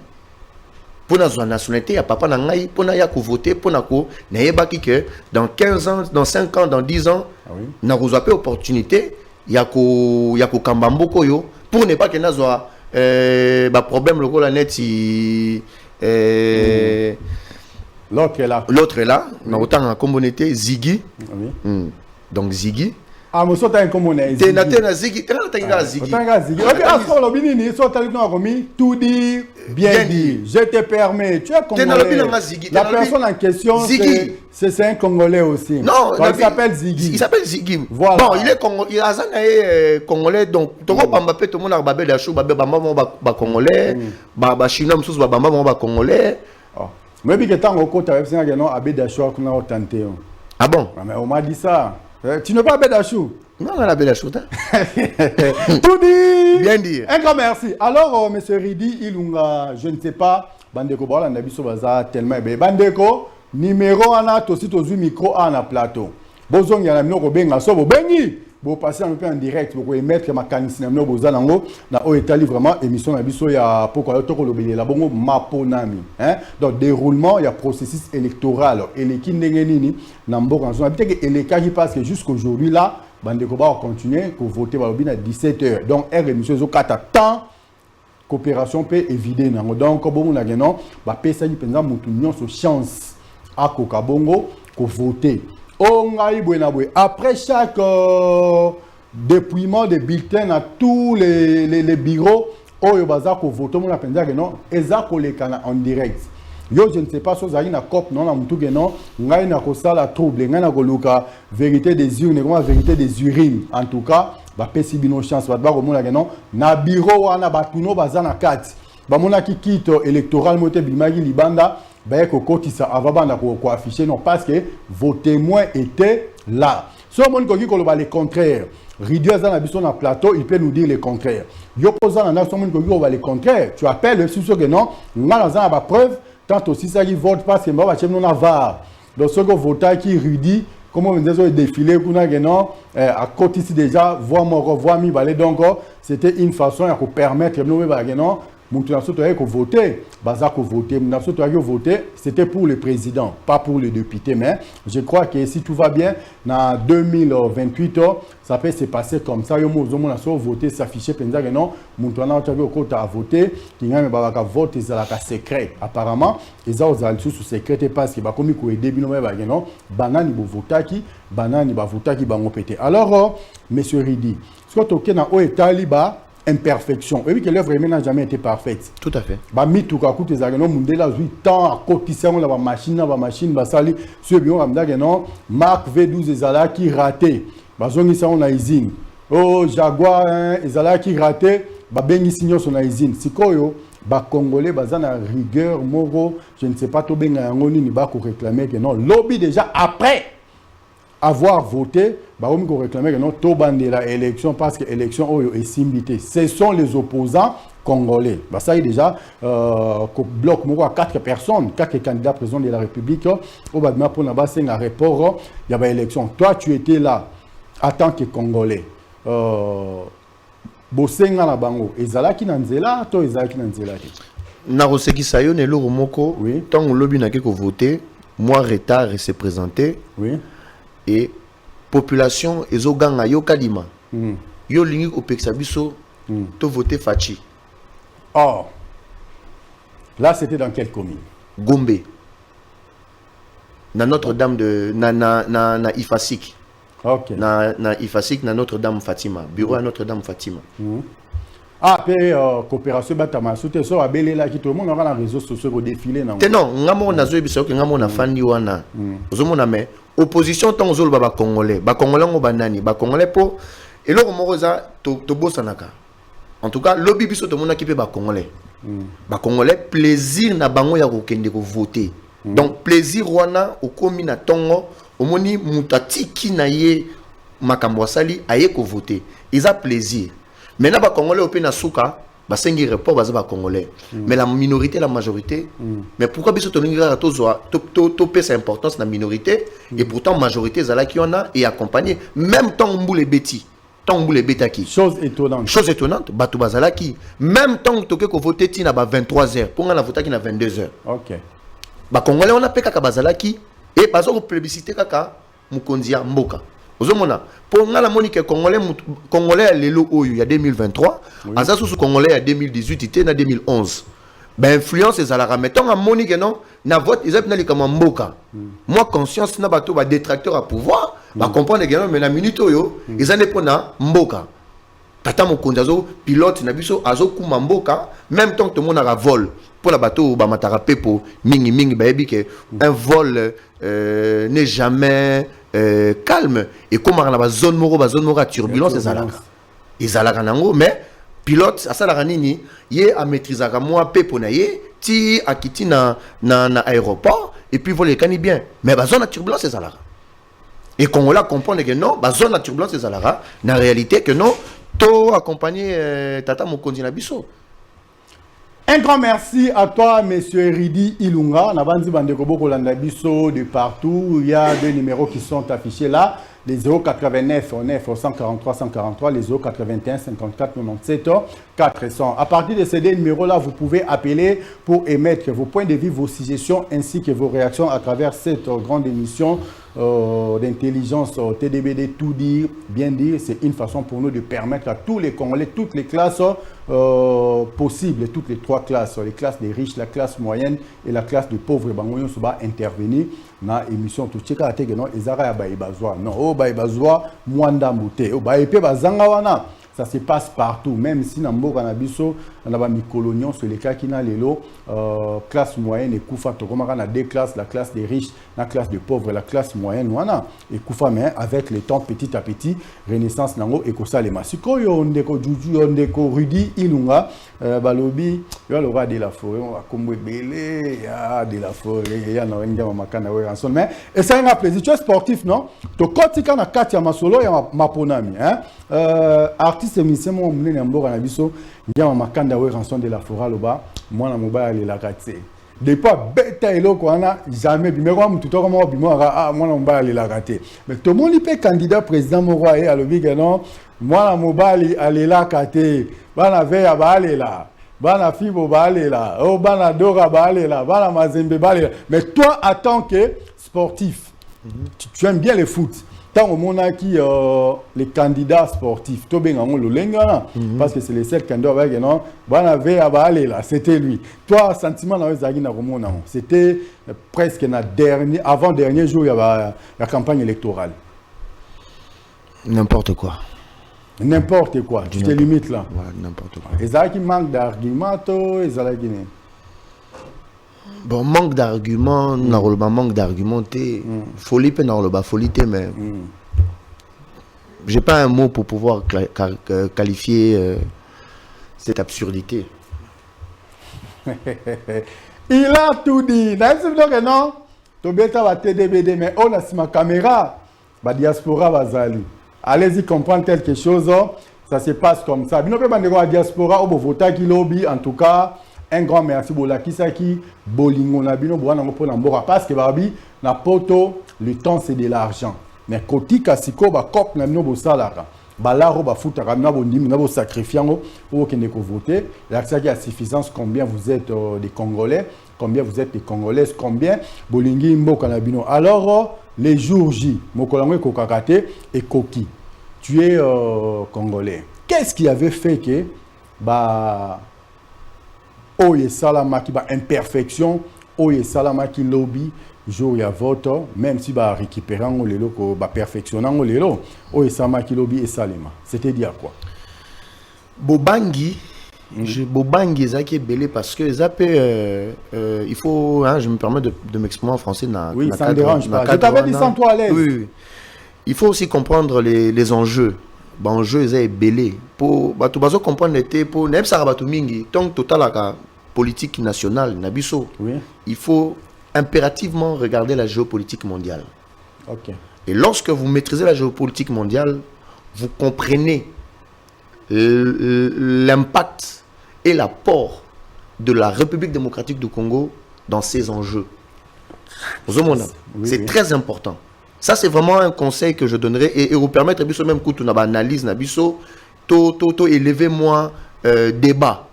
pour la nationalité à papa nangai pour na ya ko voter pour na ko na yebaki que dans 15 ans dans 5 ans dans 10 ans na ko zape opportunité ya ko kambamboko yo pour ne pas que na zo ba problème le la net l'autre est là na autant en communauté Ziggy donc Ziggy monsieur t'as un commun Ziggy Ziggy ok après le binini so t'as dit remis tout dit bien dit je te permets tu es congolais la personne en question c'est un congolais aussi non il s'appelle Ziggy voilà bon il est congolais il a congolais donc toko pamba pe tout le monde a babé da chou babé ba congolais ba chinois sous ba bamba congolais mais bi que tant au côté avec ça non abé da chou qu'on a tenté ah bon mais on m'a dit ça. Tu ne pas Bédachou? Non, on a Bédachou. Tout dit. Bien dit. Un grand merci. Alors, monsieur Ridi, je ne sais pas, Bandeko, on a vu tellement. Bandeko, numéro 1, tu aussi, tu as micro 1 à plateau. Bozong, il y a un numéro benga, so bengi. Vous passez un peu en direct, vous émettre ma canisine, vous avez na Oetali vraiment émission na biso ya pourquoi to ko lobeli la bongo maponami hein donc déroulement il y a processus électoral et les kindengeni na mboka nzo habité que elekaki parce que jusqu'aujourd'hui là bande ko ba continuer ko voter ba lobina 17h donc r émission zo kata temps coopération peut éviter nango donc bongo na geno ba pesa ni penza mutu nyonso chance a ko kabongo ko voter. Après chaque dépouillement de bulletins à tous les bureaux, on en direct. Yo, je ne sais pas si vous avez une copie, non, la trouble, vérité des urnes, vérité des urines. En tout cas, pesi bino chance, na bureau, na batuno, bazana kat. Bamona qui quitte électoral, moté bimagi libanda. Affiché non parce que vos témoins étaient là. Si on dit le contraire, Ridier dans la plateau, il peut nous dire le contraire. Yo posant la nation le contraire. Tu appelles si que non, on a la preuve tant aussi ça qui vote parce que moi je n'en avare. Donc ce que vote qui Rudy comment on disait défilé à côté ici déjà voir mi balé donc c'était une façon à permettre nous voter, c'était pour le président, pas pour le député. Mais je crois que si tout va bien, en 2028, ça peut se passer comme ça. Il y a voter, s'afficher, non, a voté, qui a vote, ils ont secret. Apparemment, ils ont sous secret parce que comme il début non, banani votaki, banani votaki pété. Alors, monsieur Ridi, ce que tu as au Taliban imperfection. Et oui que l'œuvre n'a jamais été parfaite. Tout à fait. Ba mi tout cas coûte les agents mondela 8 ans à cotisation la machine ba sali sur bio amda non Mark V12 ezala qui raté. Ba zongi ça on a usine. Oh Jaguar ezala qui raté ba bengi signo son usine. Sikoyo ba congolais bazana rigueur moro, je ne sais pas to benga ngoni ni ba ko réclamer que non lobby déjà après avoir voté, bah on peut réclamer que non de la élection parce que l'élection est simulée. Ce sont les opposants congolais. Bah ça y est déjà bloc à 4 personnes, 4 candidats présidents de la République. Au bas pour la base c'est un rapport, il y a élection. Toi tu étais là en tant que Congolais. Bosenga na bango ezalaki na nzela to ezalaki na nzela te. Na roseki sayo ne lo moko. Oui. Tant on lobby na ke ko voter, moi retard et se présenter. Oui. Et population ezoganga yo kalima yo lingi opekisa biso to voter fachi. Or là c'était dans quelle commune? Gombe na Notre-Dame de na Ifasik. OK. Na Ifasik na Notre-Dame Fatima, bureau à Notre-Dame Fatima. Ah, puis coopération batama soute so abelé là qui tout le monde aura les réseaux sociaux au défilé non. Non, ngamo na zo biso ke ngamo na fandi wana. Ozomona mais opposition tant zolo ba congolais ngo banani ba congolais po eloko moroza to bosanaka. En tout cas lobby biso to mona ki pe ba congolais. Ba congolais plaisir na bango ya kokende ko voter. Donc plaisir wana okomi na tongo omoni mutatiki na ye makambo asali aye ko voter. Ils a plaisir. Maintenant, les Congolais au na souka, ba sengi report baza ba Congolais. Mais la minorité, la majorité. Mais pourquoi biso to ninga to pèse importance la minorité et pourtant majorité zala qui en a et accompagné même tant mboule beti, tant mboule betaki. Chose étonnante. Chose étonnante, bato bazala qui même tant que to voter tina ba 23h, pour la voter qui na 22h. OK. Ba Congolais on a pe kaka bazala qui et bazo ko plébiscité kaka mukonzia mboka. Ozomona pour nga la monique congolais lelo oyo il y a 2023 aza sous congolais il y a 2018 était na 2011 ben influence ezalaka mettons à monique non na vote ils appellent comme mboka moi conscience na bato ba détracteur à pouvoir ba comprendre que mais na minute oyo ils en pona mboka tata mokonzi azo pilote na biso azo kuma mboka même temps que tout le monde a vol pour la bateau ba matara pepo mingi ba yebi que un vol n'est jamais calme et comme on a zone moro à turbulence les alaka nango mais pilote asala nini ye a maîtriser moi pepo na ye ti akiti na aéroport et puis voler kani bien mais zone à turbulence les alaka et qu'on la comprendre que non zone à turbulence les alaka na réalité que non to accompagner tata mokonzi na biso. Un grand merci à toi, monsieur Ridi Ilunga. On a vendu de partout. Il y a deux numéros qui sont affichés là. Les 089 143 143, les 081 54 97 400. À partir de ces deux numéros-là, vous pouvez appeler pour émettre vos points de vue, vos suggestions ainsi que vos réactions à travers cette grande émission d'intelligence TDBD, tout dire, bien dire. C'est une façon pour nous de permettre à tous les Congolais, toutes les classes possibles, toutes les trois classes, les classes des riches, la classe moyenne et la classe des pauvres, intervenir dans l'émission. Tout ce qui a été non, ça se passe partout, même si dans le Canabiso, on a mis coloniaux sur les cas qui n'ont les classe moyenne et Koufa, on a deux classes, la classe des riches, la classe des pauvres, la classe moyenne, et Koufa, mais avec le temps petit à petit, Renaissance Nango et Kosa les Masiko, on déco Juju, on déco Rudi Ilunga, Balobi, il y a le roi de la forêt, on va comme Bélé, il y a de la forêt, il y a un Makana, mais et ça a un plaisir, tu es sportif, non? Tu continues à Katia Masolo et Maponami, hein? Artiste émission mon mné n'ambo na biso, il y a un Makanda ouais rançon de la forêt là-bas, moi na mobile la gâté. Depuis bêta et l'eau, jamais. Mais moi, tout le monde a moi, on va aller la rater. Mais tout le monde est candidat président Moroa et à l'objet que non, moi, la mobile, aller là, caté. Bana veille à aller là. Bana fibo va aller là. Oh, bana dora va aller là. Bana mazembe va aller là. Mais toi, en tant que sportif, tu aimes bien le foot. Tant au monde qui les candidats sportifs, tout bien le lenga, parce que c'est les seuls candidats avec non, bana veille à aller là. C'était lui. Toi, sentiment dans les agina romona, c'était presque na dernier, avant dernier jour, il y avait la campagne électorale. N'importe quoi. N'importe quoi, tu te limites là. Voilà, n'importe quoi. Et ça qui manque d'arguments, et ça qui n'est. Bon, manque d'arguments, manque d'argumenter. Folie, folie, mais j'ai pas un mot pour pouvoir qualifier cette absurdité. Il a tout dit. Non, tu vas TDBD, mais on a ma caméra, la diaspora va zali. Allez-y comprendre quelque chose, ça se passe comme ça. Bino pe bandeko la diaspora au vota qui lobby, en tout cas, un grand merci pour la Kisaki, Bolingo na bino boana pour l'ambora parce que babi na poto le temps c'est de l'argent. Mais koti kasiko ba kop na bino bo salaka. Balaro ba futa ramna bondimi na bo sacrifiango pour que ne voter. La Kisaki a suffisance combien vous êtes des Congolais, combien vous êtes des Congolaises, combien bolingi mboka na bino. Alors les jours J, Mokolango Kokakate et Koki, tu es Congolais. Qu'est-ce qui avait fait que Oye Salamaki, imperfection, Oye Salamaki lobby, jour ya vote, même si récupérant les locaux, perfectionnant les lots, Oye Salamaki lobby et Salima. C'était dire quoi? Bobangi, Bobangi Zaki belé parce que il faut, hein, je me permets de m'exprimer en français. Oui, ça ne dérange pas. Je t'avais dit sans toi à l'aise. Oui. Il faut aussi comprendre les enjeux. Enjeux est belé. Pour comprendre l'été, pour même ça mingi, tant total la politique nationale, Nabiso. Oui. Il faut impérativement regarder la géopolitique mondiale. Ok. Et lorsque vous maîtrisez la géopolitique mondiale, vous comprenez l'impact et l'apport de la République démocratique du Congo dans ces enjeux. C'est très important. Ça, c'est vraiment un conseil que je donnerais et vous permettre de même coup une analyse, élever moins débat.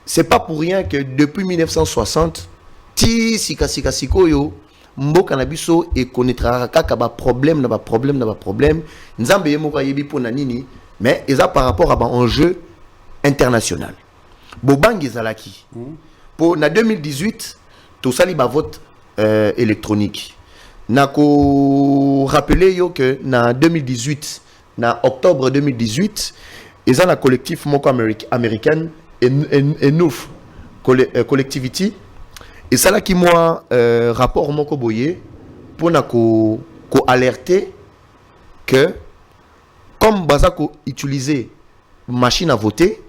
C'est pas pour rien que depuis 1960, Mboka na biso et connaîtra kaka problème nzambe yemoka yebi pona nini mais eza par rapport à un enjeu international bobangi zalaki pour na 2018 tout sali ba vote électronique nako rappeler yo que na 2018 na octobre 2018 eza na collectif moko américain Enough collectivity. Et ça là qui moi rapport mon koboye pour na ko alerter que comme bazako utiliser machine à voter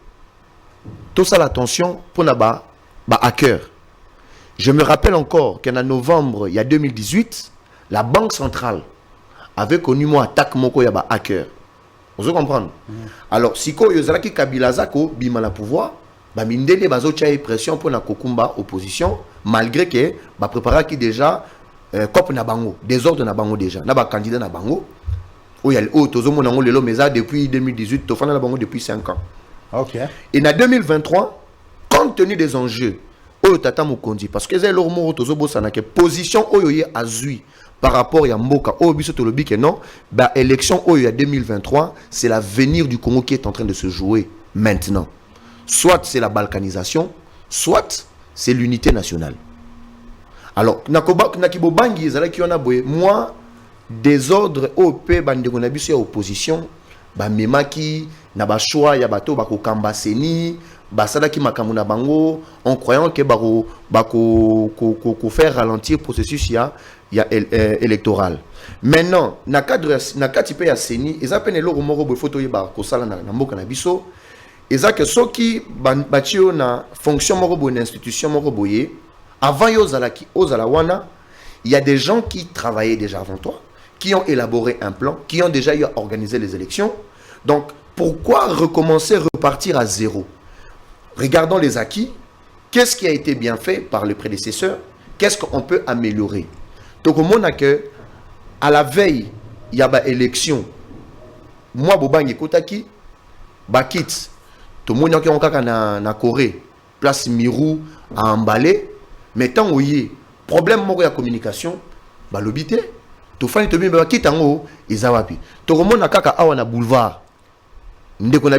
tout ça l'attention pour na ba hacker. Je me rappelle encore qu'en novembre il y a 2018 la banque centrale avait connu moi attaque moko ya ba hacker. Vous comprenez? Alors si ko yozala ki Kabila zako bima la pouvoir ba mindele bazo tia pression pour na kokumba opposition malgré que ba préparer qui déjà cop na bango désordre na bango déjà na ba candidat na bango o ya o tozo mona ngo lelo meza depuis 2018 to fana na bango depuis 5 ans. OK. Et en 2023 compte tenu des enjeux o tata mukondi parce que c'est leur mot tozo bosana que position oyo azui par rapport à Mboka o biso to lobi que non ba élection oyo ya 2023 c'est l'avenir du Congo qui est en train de se jouer maintenant. Soit c'est la balkanisation, soit c'est l'unité nationale. Alors, moi, désordre OP, bandegonabiso opposition, memaki, naba choix, yabato, bako kambaseni, basada ki makamuna bango, en croyant que bako faire ralentir le processus électoral. Maintenant, na cadre ya seni, ils appellent le moro bo photo yeba ko sala na mboka na biso. Et ça que ceux qui bâtissent na fonction morobo une institution moroboye avant yozalaki ozalawana il y a des gens qui travaillaient déjà avant toi qui ont élaboré un plan qui ont déjà organisé les élections donc pourquoi recommencer repartir à zéro? Regardons les acquis qu'est-ce qui a été bien fait par le prédécesseur, qu'est-ce qu'on peut améliorer. Donc au monde que à la veille il y a ba élection moi bobangi kotaki ba kit tout le monde qui on kaka na Corée place Mirou à emballer mais tant oui problème moko ya communication ba lobité to fani to ba kit en izawapi to le monde kaka awa na boulevard ndeko na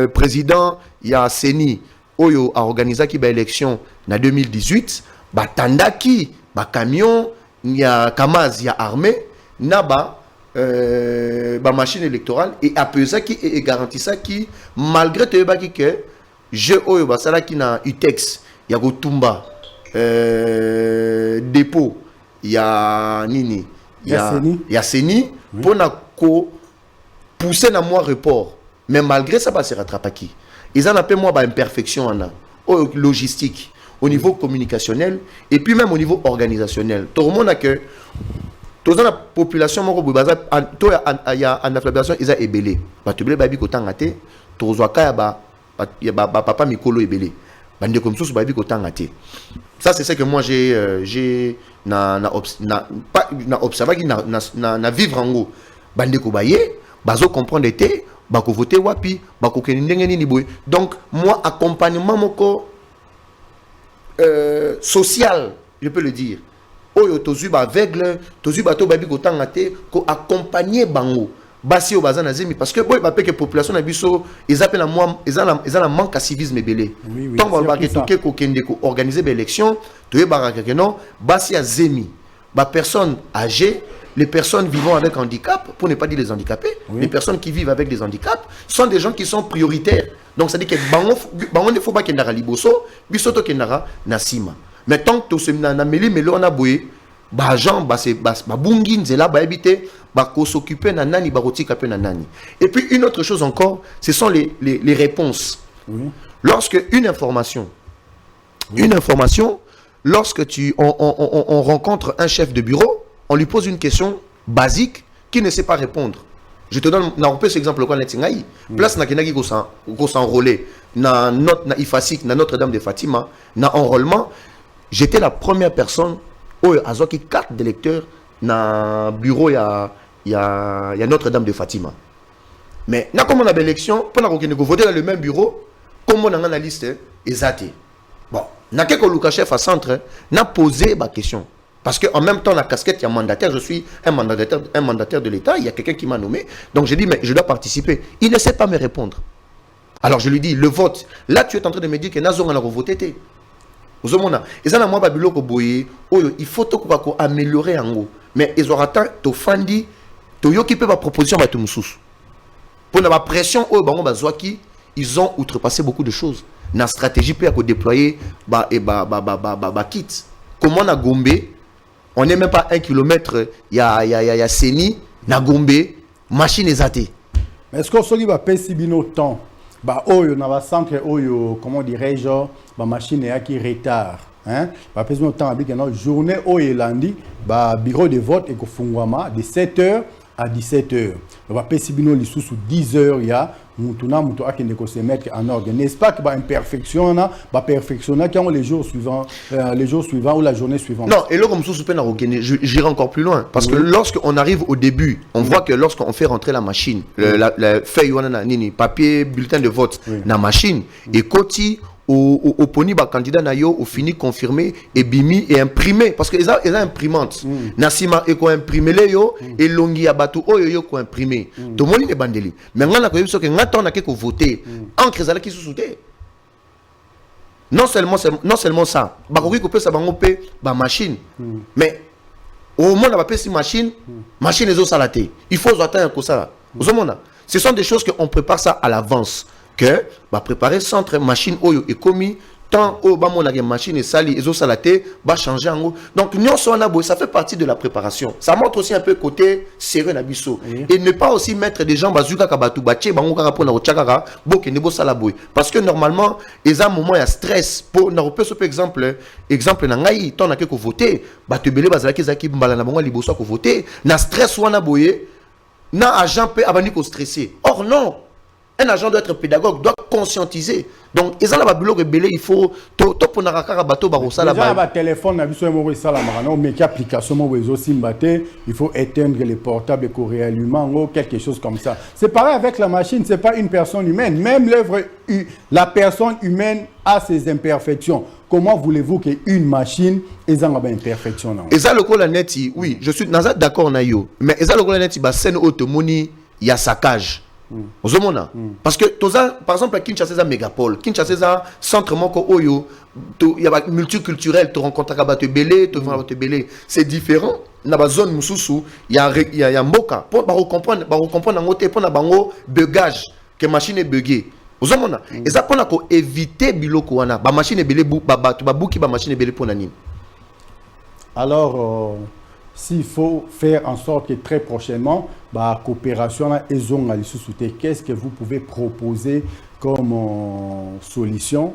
président ya Seni oyo a organisé qui ba élection na 2018 ba tandaki ba camion ya Kamaz ya armée naba ba machine électorale et apesa qui et garantit ça qui malgré te ba qui que je oyo ba sala qui na UTEX ya Gotumba dépôt ya nini ya Seni pour na ko pousser na moi report mais malgré ça ba se rattraper qui ils en appellent moi ba imperfection en logistique au niveau communicationnel et puis même au niveau organisationnel tout le monde a que toute la population il y a une affiliation ils a ébélé ba te babi ko tangate to zoaka ya ba papa mikolo ébélé bande comme ça babi ko tangate ça c'est ce que moi j'ai observé na vivre en haut bande ko baye bazo comprendre été ba ko voter wapi ba ko kenindenge nini boy donc moi accompagnement moko social je peux le dire oyo tozu ba aveugle tozu bato babi ko tangate ko accompagner bango basi o bazana zemi parce que boy ba pe que population na biso ils appellent moi ils ont manque à civisme belé tant ba ke toke ko kende ko organiser des élections to ba que non basi a zemi ba personnes âgées les personnes vivant avec handicap pour ne pas dire les handicapés les personnes qui vivent avec des handicaps sont des gens qui sont prioritaires donc ça dit que bango ne faut pas qu'il n'ara liboso biso to kendara na sima mais tant que tu na meli melo na boye ba gens ba bungi nzela ba habiter ba ko s'occuper na nani ba rotika pe na nani et puis une autre chose encore ce sont les réponses lorsque une information lorsque on rencontre un chef de bureau on lui pose une question basique qui ne sait pas répondre. Je te donne un exemple quoi netingai place na kenaki ko s'enrôler na IFASIC na Notre-Dame de Fatima na enrôlement. J'étais la première personne où azoki carte d'électeur na bureau ya Notre-Dame de Fatima. Mais na comme on a l'élection, pendant qu'on voter dans le même bureau, comme on a la liste exacte. Bon, na quelques Loukachef à centre, n'a posé ma question. Parce qu'en même temps, la casquette, il y a mandataire, je suis un mandataire de l'État, il y a quelqu'un qui m'a nommé. Donc j'ai dit, mais je dois participer. Il ne sait pas me répondre. Alors je lui dis, le vote, là tu es en train de me dire que Nazon a voté. Il faut améliorer en haut. Mais ils auront atteint, tu qui peut ma proposition à tout pour la pression, ils ont outrepassé beaucoup de choses. La stratégie peut être déployée, kit. Comment on a Gombe, on n'est même pas 1 kilomètre, il y a Seni, na Gombe, machine est athée. Mais est-ce qu'on se va passer bien temps? Bah, oyo na centre oyo comment dirais-je ba machine ya qui retard hein ba pèse mon temps avec une journée oyo lundi ba bureau de vote et ko fungwama de 7h à 17h ba pèse bino li sous 10h ya mutuna muto akende ko se mettre en ordre n'est-ce pas que ba imperfection na ba perfectionner quand les jours suivants ou la journée suivante. Non, et là comme sous peine j'irai encore plus loin parce que lorsqu'on arrive au début, on voit que lorsqu'on fait rentrer la machine, la feuille nini papier bulletin de vote na machine et koti au poni ba candidat na yo au fini confirmé et bimi et imprimé parce que ils ont imprimante nasima et ko imprimer le yo et longi ya batu oyo yo ko imprimer to moni ne bandeli mais ngana ko yeso ke ngata on a ke ko voter encre zala ki sous-souté non seulement ça ba ko ko pesa bango pe ba machine mais au moins ba pesa machine ezo salaté il faut attendre que ça ce sont des choses que on prépare ça à l'avance que va préparer centre machine oyo et commis tant au bas mon machine et sali et salaté va changer en haut donc nous ça fait partie de la préparation ça montre aussi un peu côté sérieux nabiso et ne pas aussi mettre des gens bazuka kabatu bache bango kaka pour na ochakara boke nebo salaboy parce que normalement ils ont un moment il y a stress pour na repère exemple na ngai tant na ke ko voter ba te belé bazalaki zaki mbala na bango liboso ko voter na stress wana boye na agent peut abani ko stresser or non. Un agent doit être pédagogue, doit conscientiser. Donc, ils ont la babilo rebelle, il faut tout pour n'arrêter bateau barossa la déjà, téléphone, mais application, il faut éteindre les portables ou quelque chose comme ça. C'est pareil avec la machine, c'est pas une personne humaine. Même l'œuvre, la personne humaine a ses imperfections. Comment voulez-vous qu'une machine ait une imperfection? Et ça, le coup, la net, oui, je suis d'accord, mais ça, le coup, la net, scène automoni, il y a saccage. Parce que, par exemple, à Kinshasa, c'est un mégapole. Kinshasa, c'est un centre il y a multiculturel, tu rencontres un belé, tu vois un belé. C'est différent. Dans la zone Moussoussou, il y a Mboka. Pour comprendre, pour bugage, que machine est buggée. Et ça, pour éviter biloko, la machine est belé, la machine est belé pour nani. Alors, s'il faut faire en sorte que très prochainement, la coopération qu'est-ce que vous pouvez proposer comme solution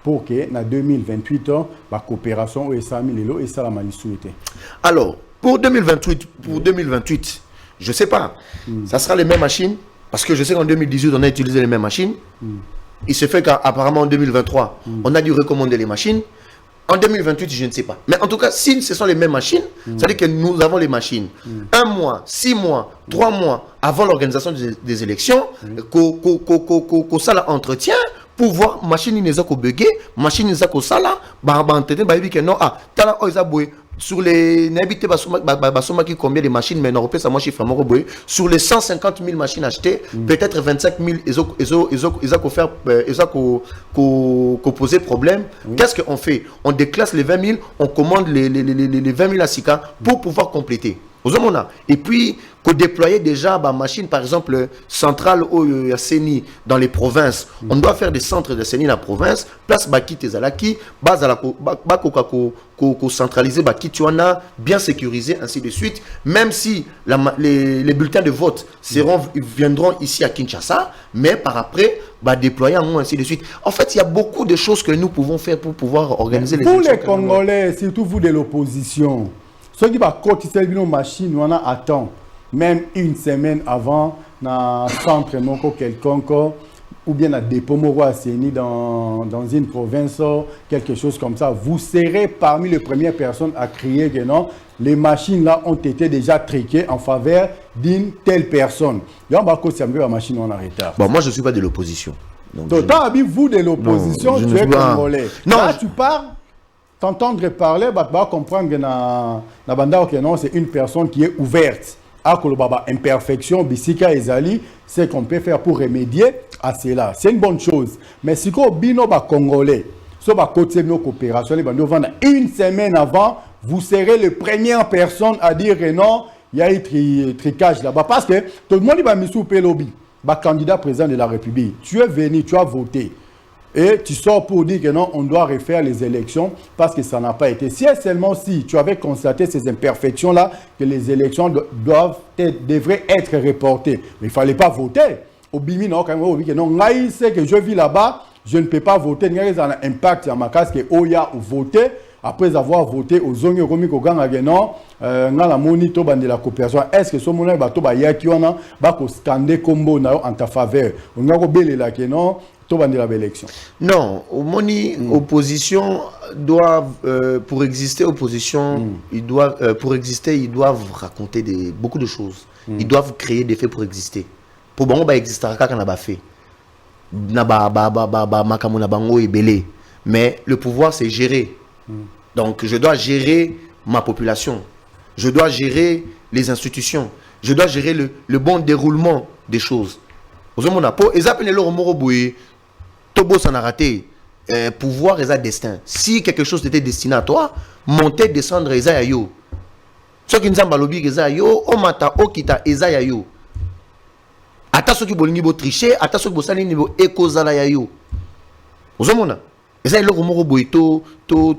pour que en 2028, la coopération et ça la malisuité? Alors, pour 2028, je ne sais pas. Ça sera les mêmes machines, parce que je sais qu'en 2018, on a utilisé les mêmes machines. Il se fait qu'apparemment en 2023, on a dû recommander les machines. En 2028, je ne sais pas. Mais en tout cas, si ce sont les mêmes machines, ça veut dire que nous avons les machines. 1 mois, 6 mois, 3 mois avant l'organisation des élections, qu'on ça l'entretien, pour voir machine n'est pas buggée, machine n'est pas sala, non, tala sur les n'habitez pas qui combien de machines, mais non, ça moi chiffre sur les 150 000 machines achetées, peut-être 25 000 ils ont posé problème. Qu'est-ce qu'on fait? On déclasse les 20 000, on commande les 20 000 à Sika pour pouvoir compléter. Et puis, qu'on déployer déjà ma machine, par exemple, centrale au CENI dans les provinces. On doit faire des centres de CENI dans la province, place Baki Tezalaki, base à la centraliser Baki Tuana, bien sécurisé, ainsi de suite. Même si les bulletins de vote viendront ici à Kinshasa, mais par après, déployer en ainsi de suite. En fait, il y a beaucoup de choses que nous pouvons faire pour pouvoir organiser les élections. Pour les Congolais, surtout vous de l'opposition, ceux qui vont cotiser une machine, on attend même une semaine avant dans centre quelconque ou bien à dépôt dans une province, quelque chose comme ça. Vous serez parmi les premières personnes à crier que non, les machines là ont été déjà triquées en faveur d'une telle personne. Bon, moi je ne suis pas de l'opposition. Vous de l'opposition, tu es congolais. Non, là, tu parles. T'entendre parler, comprendre que c'est une personne qui est ouverte à imperfection, bisika ezali, c'est qu'on peut faire pour remédier à cela. C'est une bonne chose. Mais si vous bino congolais, si vous côté nos coopérations, une semaine avant, vous serez la première personne à dire que non, il y a un tricage là-bas. Parce que tout le monde va mis sous lobby, candidat président de la République. Tu es venu, tu as voté. Et tu sors pour dire que non, on doit refaire les élections parce que ça n'a pas été. Si seulement si tu avais constaté ces imperfections-là, que les élections devraient être reportées. Mais il ne fallait pas voter. Au Bimi, non, quand même, non, c'est que je vis là-bas, je ne peux pas voter. Il y a un impact sur ma case que Oya ou voter. Après avoir voté aux zones non, la monito de la coopération, est-ce que ce moment là yaki wana ba ko scander combo en ta faveur? On a belé là que non. Non, opposition doit pour exister opposition, ils doivent raconter beaucoup de choses. Ils doivent créer des faits pour exister. Pour bon exister quand on a fait. Mais le pouvoir c'est gérer. Donc je dois gérer ma population. Je dois gérer les institutions. Je dois gérer le bon déroulement des choses. Tobo s'en a raté. Pouvoir et destin. Si quelque chose était destiné à toi, monter, descendre et yo. Ce qui nous a balobi yo, o mata o kita et yo. Ata ce qui bol niveau tricher, ata ce qui bol sali niveau ekozala yo. Ozomona. Et le romoro boito to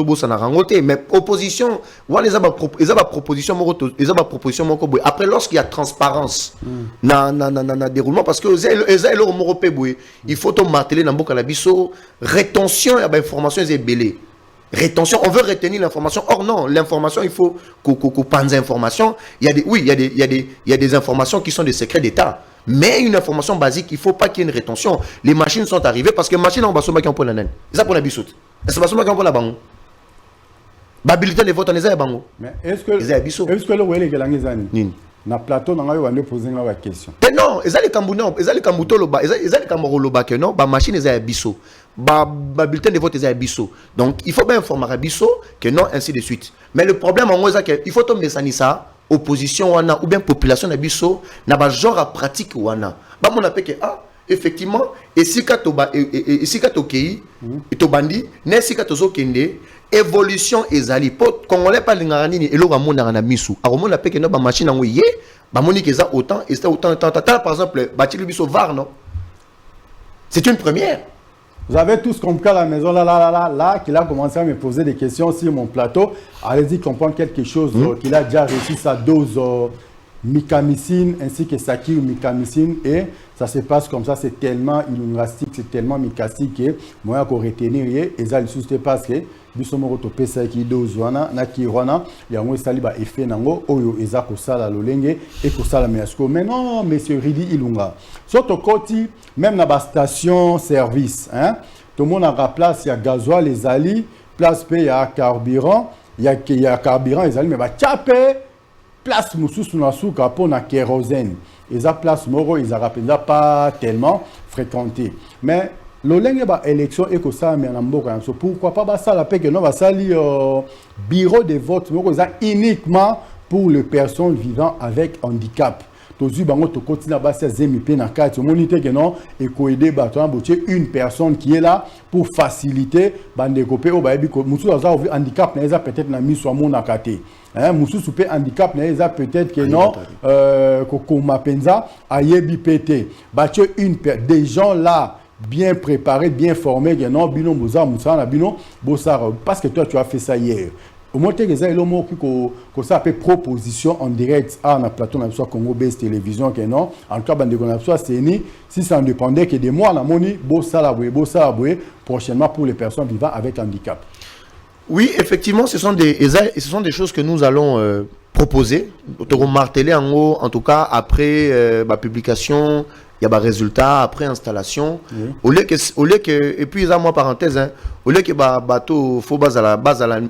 bossa na rangote mais opposition les proposition après lorsqu'il y a transparence na déroulement parce que le romoro il faut to marteler na mboka la biso rétention ya ba information est belé Rétention, on veut retenir l'information. Or non, l'information, il faut qu'on pense information. Il y a des, oui, il y a des informations qui sont des secrets d'État. Mais une information basique, il ne faut pas qu'il y ait une rétention. Les machines sont arrivées parce que les machines, on va se mettre en la naine. C'est ça pour la bissoute. C'est pas seulement pour la bango. Le bulletin de vote, on est à bango. Mais est-ce que le Wele Gelangizani na plateau n'a pas eu poser la question? Non, ils ont les Cambouno, ils ont les Cambuto, ils ont les Camoroloba que non, ba machine est à bisso. Ba bulletin de vote est à bisso. Donc il faut bien informer à bisso que non, ainsi de suite. Mais le problème en gros c'est qu'il faut tomber ça, opposition wana ou bien population de bisso n'a pas genre à pratique wana. Ba mon appelle que ah effectivement et si katoba et si katokei et to bandi ne si katozo kende évolution ezali pot congolais pas lingani ni elo ramona na misu a ramona pe que no ba machine ngo yé ba moni que ça autant et ça autant par exemple bâti le biso var non c'est une première. Vous avez tous compris à la maison là qu'il a commencé à me poser des questions sur mon plateau. Allez-y comprendre quelque chose qu'il a déjà reçu sa dose micamycine ainsi que Sakir micamycine et ça se passe comme ça, c'est tellement illuminastique, c'est tellement micastique que moi qu'on retenir et ça le soucie parce que bisomo to pesa ki dose wana na ki wana ya ngo sali ba effet nango oyo eza ko sala lolenge et ko sala mesko mais non monsieur Ridi Ilunga surtout koti même na ba station service hein tout le monde a place il y a gasoil les ali place pe il y a carburant il y a carburant les ali mais ba chapé place mususu na suka pour na kérosène et ça place moro ils a pas tellement fréquenté mais l'olenge ba élection et que ça mais en mboka so pourquoi pas ça la paix que non va sali bureau de vote moko ça uniquement pour les personnes vivant avec handicap tozu bango to continue ba ça zemi na carte monité que non et ko aider ba to botier une personne qui est là pour faciliter bande copé o ba bi ko musu za handicap na ça peut-être na miso amona kate hein musu super handicap na ça peut-être que non ko mapenza ayebi pété ba des gens là bien préparés, bien formés, non bino boza musana bino bossar parce que toi tu as fait ça hier. Au moins que ça le mot que ça fait proposition en direct à na plateau na soit Congo Base Télévision que non en tout cas bande qu'on a soit c'est ni si ça ne dépendait que de moi la moni bossala boye prochainement pour les personnes vivant avec handicap. Oui, effectivement, ce sont des choses que nous allons proposer, te marteler en haut en tout cas après ma publication. Il y a des résultats après installation. Au lieu que et puis ça moi parenthèse hein, au lieu que bateau faut base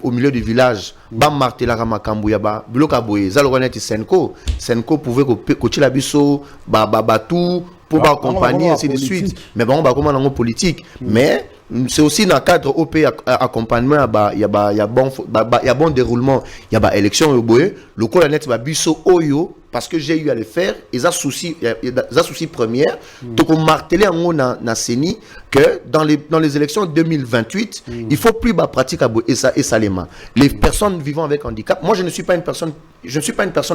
au milieu du village, ba marteler la makambu ya ba bloka boye, ça le reconnaître Senko pouvait coacher la biso batou pour accompagner ainsi de suite. Mais bon bah comment dans politique, mais c'est aussi dans le cadre OP accompagnement il y a bon déroulement, il y a élection au boye, le colonel ba biso oyo parce que j'ai eu à le faire, ils ont souci première, donc on martelait en haut dans CENI que dans les élections 2028, il faut plus pratique à et ça les mains. Les personnes vivant avec handicap, moi je ne suis pas une personne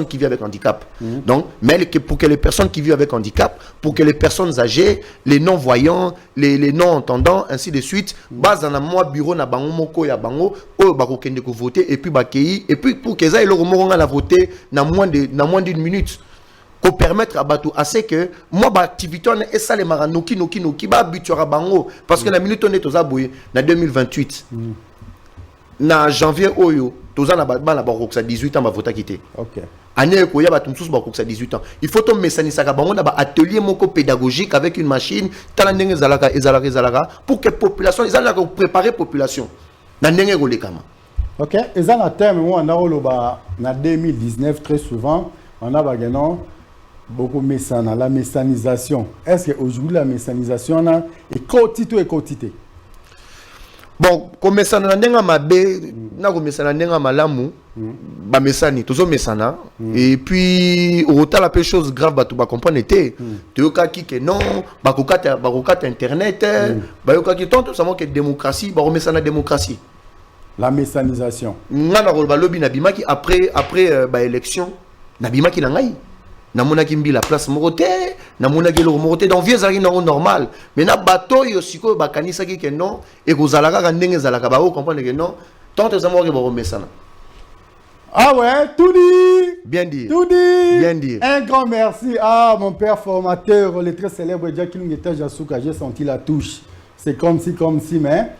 qui vit avec handicap. Donc, mais pour que les personnes qui vivent avec handicap, pour que les personnes âgées, les non-voyants, les non-entendants, ainsi de suite, base dans moi bureau na bango moko ya bango, oh bako kende ko voter et puis bakei et puis pour que ça le remonga la voter na moins d'une minute. Pour permettre à Batou assez que moi activité et ça les maranoki noki ba habituera bango parce que la minute on est aux aboué na 2028 na janvier oyo toza na ba 18 ans ba voter quitter. OK. Année ko ya ba tumsus ba 18 ans. Il faut to mesanisa ka bango na ba atelier moko pédagogique avec une machine tala ndenge ezalaka pour que population ezalaka préparer population na ndenge ko lekama. OK, et ça na terme moi na oloba na 2019 très souvent on a bagano beaucoup messana la messanisation. Est-ce que aujourd'hui la messanisation est quotité? Bon, comme messana ndenga mabe na comme messana ndenga malamu ba messani tozo messana et puis au total la peu chose grave ba to ba comprendre était to yoka ki que non ba kokata internet ba yoka ki tonto ça que démocratie ba messana démocratie. La messanisation. Ngana ko ba lobby na bimaki après ba élection na bimaki na ngai na monaki mbi la place moroté na monaki le moroté dans vieux ari normal mais na bateau yo siko ba kanisa ki que non et ko zalaka ka ndenge zalaka ba o comprendre que non tant que ça mo ke ba remesana. Ah ouais, tout dit. Bien dit. Tout dit. Bien dit. Un grand merci à mon père formateur, le très célèbre Jackie Ngeta Jasuka. J'ai senti la touche. C'est comme si, mais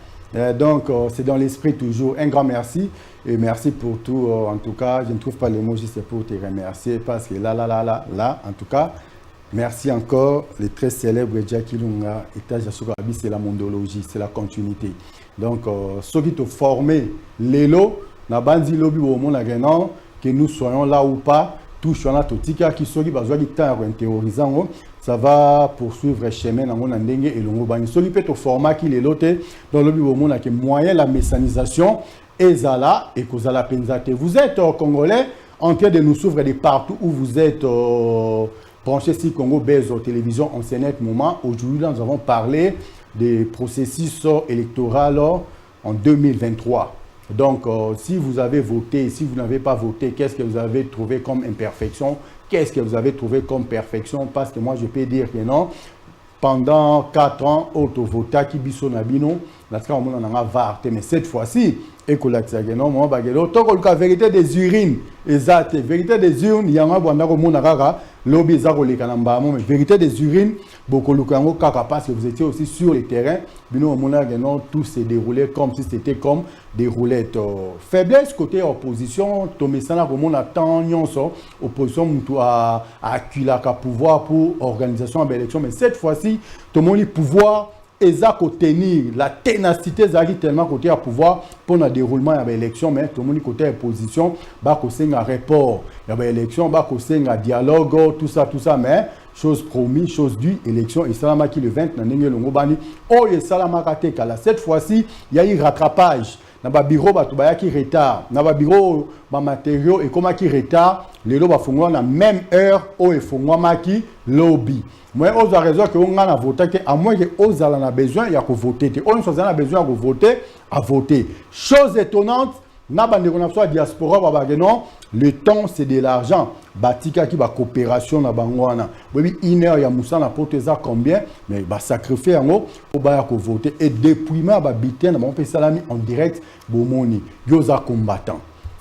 Donc, c'est dans l'esprit toujours. Un grand merci. Et merci pour tout. En tout cas, je ne trouve pas les mots juste pour te remercier parce que là, en tout cas, merci encore. Le très célèbre Jackie Lunga, étage Asukabi, c'est la mondologie, c'est la continuité. Donc, ceux qui te formé l'élo, na bandi lobby au monde que nous soyons là ou pas, tout chona totika qui sont qui besoin de temps intériorisant, ça va poursuivre le chemin dans mon andenge et le mobani. Ceux qui peut te former qui les lotés dans le lobby au monde que moyen la mécanisation et zala et que zala penzate. Vous êtes congolais en train de nous suivre de partout où vous êtes. Branché sur Congo Bezo télévision en ce moment. Aujourd'hui, nous avons parlé des processus électoraux en 2023. Donc, si vous avez voté, si vous n'avez pas voté, qu'est-ce que vous avez trouvé comme imperfection? Qu'est-ce que vous avez trouvé comme perfection? Parce que moi, je peux dire que non. Pendant 4 ans, auto-vota qui biso nabino, mais cette fois-ci, et que la vérité des urines, exact, vérité des urines, il y a un lobby mais vérité des urines, beaucoup parce que vous étiez aussi sur le terrain, tout s'est déroulé comme si c'était comme des roulettes. Faiblesse côté opposition, Tomesana Romon attend opposition à pouvoir pour organisation d'élection, mais cette fois-ci, tout le monde pouvoir. Et ça, tenir la ténacité, ça tellement côté à pouvoir pour le déroulement de l'élection, mais tout le monde côté opposition, bah un rapport, il y a l'élection, bah un dialogue, tout ça, mais chose promise, chose due, élection, et Salama qui le 20, n'a Longobani, oh, et Salama Katekala. Cette fois-ci, il y a eu rattrapage. Dans le bureau, il y a qui retard. Dans le bureau, il y a matériaux et comment qui retard. Les lois font la même heure où ils font qui lobby. Moi, on a raison que on a voté, à moins que on a besoin, il y a que voter. On a besoin de voter, à voter. Chose étonnante, na la diaspora, le temps c'est de l'argent. Batika qui va coopération na bangwana. Oui, une heure, il y a Moussa na porte ça combien, mais bah sacrifier en haut pour voter. Et depuis ma babité, on peut salami en direct, bomoni. Yosa combattant.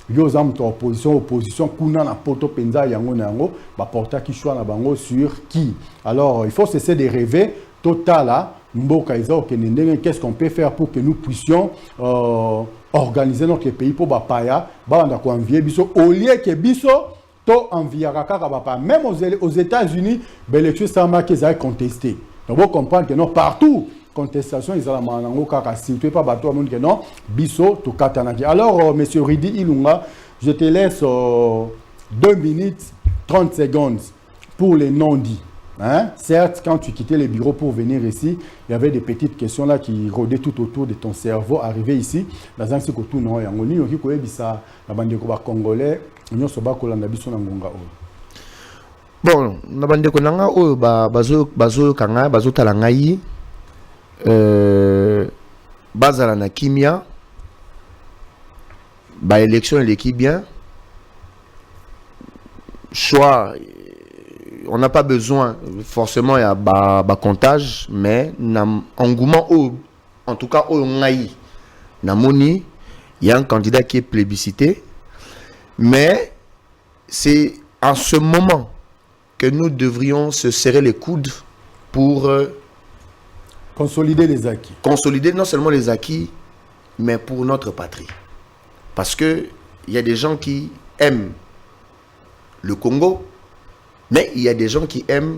Yosa opposition, kuna na poto penza yango na yango, bah porta qui choix na bango sur qui. Alors, il faut cesser de rêver. Total là, qu'est-ce qu'on peut faire pour que nous puissions organiser notre pays pour Bapaya, au lieu que Bisso, to enviera même aux États-Unis, l'élection Sama qui est contestée. Donc vous comprenez que non, partout, contestation, ils ont situé pas bateau que non, Bisso, to Katanaki. Alors, monsieur Ridi Ilunga, je te laisse 2 minutes 30 secondes pour les non-dits. Hein? Certes, quand tu quittais le bureau pour venir ici, il y avait des petites questions là qui rôdaient tout autour de ton cerveau. Arrivé ici, dans un cycle tout non, il y a un qui connaît ça, la bande de congolais, nous sommes pas collés dans ngonga. Bon, la bande de konanga o bazo kanga bazo talangai, bazala na kimia, ba élection l'équipe bien, choix. On n'a pas besoin forcément il y a ba comptage, mais engouement en tout cas au ngai namoni il y a un candidat qui est plébiscité, mais c'est en ce moment que nous devrions se serrer les coudes pour consolider les acquis. Consolider non seulement les acquis, mais pour notre patrie, parce que il y a des gens qui aiment le Congo. Mais il y a des gens qui aiment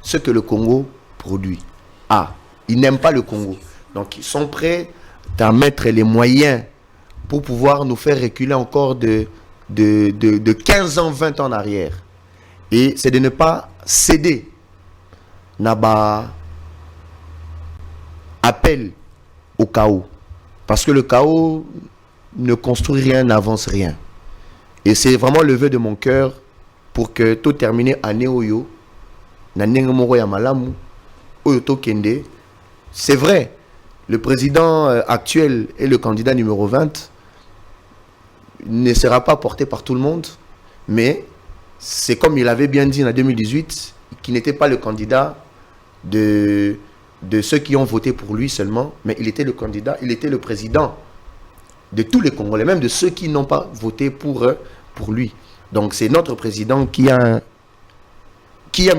ce que le Congo produit. Ah, ils n'aiment pas le Congo. Donc, ils sont prêts à mettre les moyens pour pouvoir nous faire reculer encore de 15 ans, 20 ans en arrière. Et c'est de ne pas céder. Naba appel au chaos. Parce que le chaos ne construit rien, n'avance rien. Et c'est vraiment le vœu de mon cœur pour que tout termine à Néoyo, c'est vrai, le président actuel et le candidat numéro 20 ne sera pas porté par tout le monde, mais c'est comme il avait bien dit en 2018, qu'il n'était pas le candidat de ceux qui ont voté pour lui seulement, mais il était le candidat, il était le président de tous les Congolais, même de ceux qui n'ont pas voté pour lui. Donc c'est notre président qui aime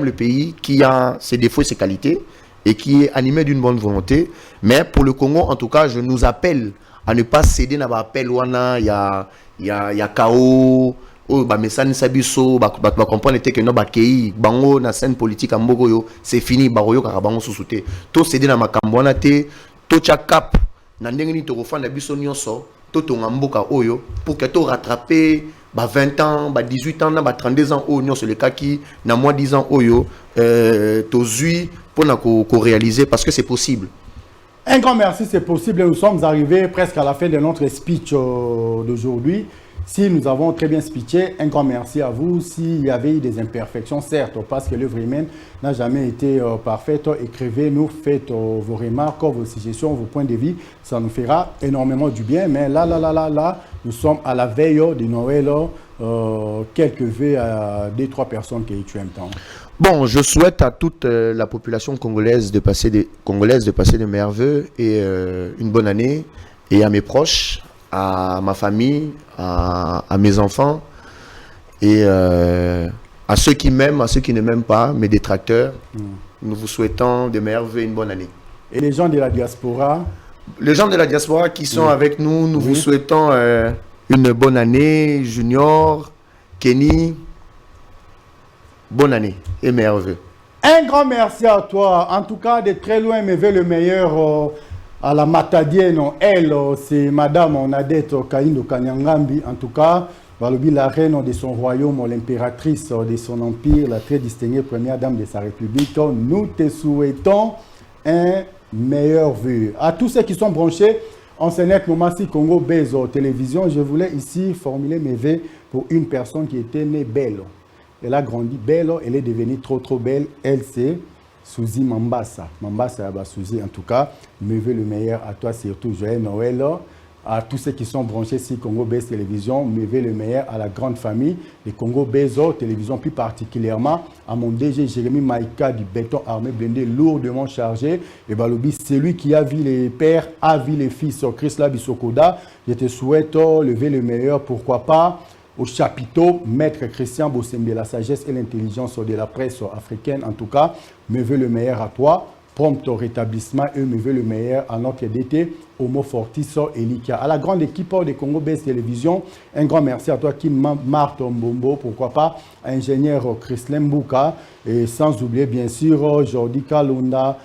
le pays, qui a ses défauts et ses qualités, et qui est animé d'une bonne volonté. Mais pour le Congo, en tout cas, je nous appelle à ne pas céder dans l'appel wana, il y a KO, mais ça ne s'abisso, comprendre que non, bango na scène politique en Bogoyo, c'est fini, baroyo karabango sous-souté. Tout céder dans ma cambouana te, tout cap, na ndengeni to refan na biso nyonso, tout ton mboka oyo, pour que tu rattrapé 20 ans, 18 ans, 32 ans, oyo, c'est le cas qui, na moins 10 ans, oyo, to zui, pour réaliser, parce que c'est possible. Un grand merci, c'est possible. Nous sommes arrivés presque à la fin de notre speech d'aujourd'hui. Si nous avons très bien speeché, un grand merci à vous. S'il y avait eu des imperfections, certes, parce que l'œuvre humaine n'a jamais été parfaite, écrivez-nous, faites vos remarques, vos suggestions, vos points de vue. Ça nous fera énormément du bien. Mais là, nous sommes à la veille de Noël. Quelques vœux à 2-3 personnes qui tu aimes tant. Bon, je souhaite à toute la population congolaise de passer de meilleurs vœux et une bonne année, et à mes proches, à ma famille, à mes enfants, et à ceux qui m'aiment, à ceux qui ne m'aiment pas, mes détracteurs. Nous vous souhaitons de meilleurs vœux et une bonne année. Et les gens de la diaspora? Les gens de la diaspora qui sont avec nous, nous vous souhaitons une bonne année. Junior, Kenny, bonne année et meilleurs vœux. Un grand merci à toi. En tout cas, de très loin, me veut le meilleur à la Matadienne. Elle, c'est Madame Nadette Kaindo Kanyangambi. En tout cas, la reine de son royaume, l'impératrice de son empire, la très distinguée première dame de sa république. Nous te souhaitons un meilleur vœu. À tous ceux qui sont branchés en Sénèque Momassi Congo Bezo Télévision, je voulais ici formuler mes vœux pour une personne qui était née belle. Elle a grandi belle, elle est devenue trop belle. Elle, c'est Suzy Mambasa. Mambasa, Suzy, en tout cas, me veut le meilleur à toi, surtout Joël Noël. À tous ceux qui sont branchés sur Congo Base Télévision, me veut le meilleur à la grande famille de Congo Bezo Télévision, plus particulièrement à mon DG Jérémy Maïka du béton armé blindé lourdement chargé. Et Balobi, c'est lui qui a vu les pères, a vu les fils, Chris Labisokoda. Je te souhaite lever le meilleur, pourquoi pas, au chapiteau, Maître Christian Bossembe, la sagesse et l'intelligence de la presse africaine. En tout cas, me veut le meilleur à toi. Prompt au rétablissement et me veut le meilleur à notre DT, Homo Fortis Elika. À la grande équipe de Congo Base Télévision, un grand merci à toi, Kim Martin Mbombo, pourquoi pas, ingénieur Chrislin Mbouka, et sans oublier bien sûr Jordi Kalunda,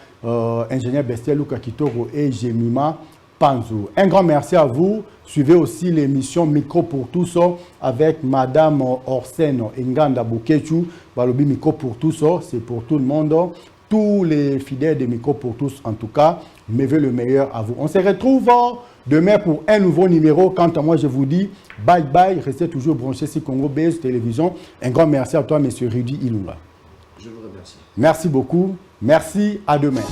ingénieur Bestiel Luka Kitoro et Jemima Panzou. Un grand merci à vous. Suivez aussi l'émission Micro pour tous avec Madame Orsène Nganda Bokechu. Balobi Micro pour tous, c'est pour tout le monde. Tous les fidèles de Micro pour tous, en tout cas, me veut le meilleur à vous. On se retrouve demain pour un nouveau numéro. Quant à moi, je vous dis bye bye. Restez toujours branchés sur Congo Base Télévision. Un grand merci à toi, monsieur Rudy Ilunga. Je vous remercie. Merci beaucoup. Merci. À demain.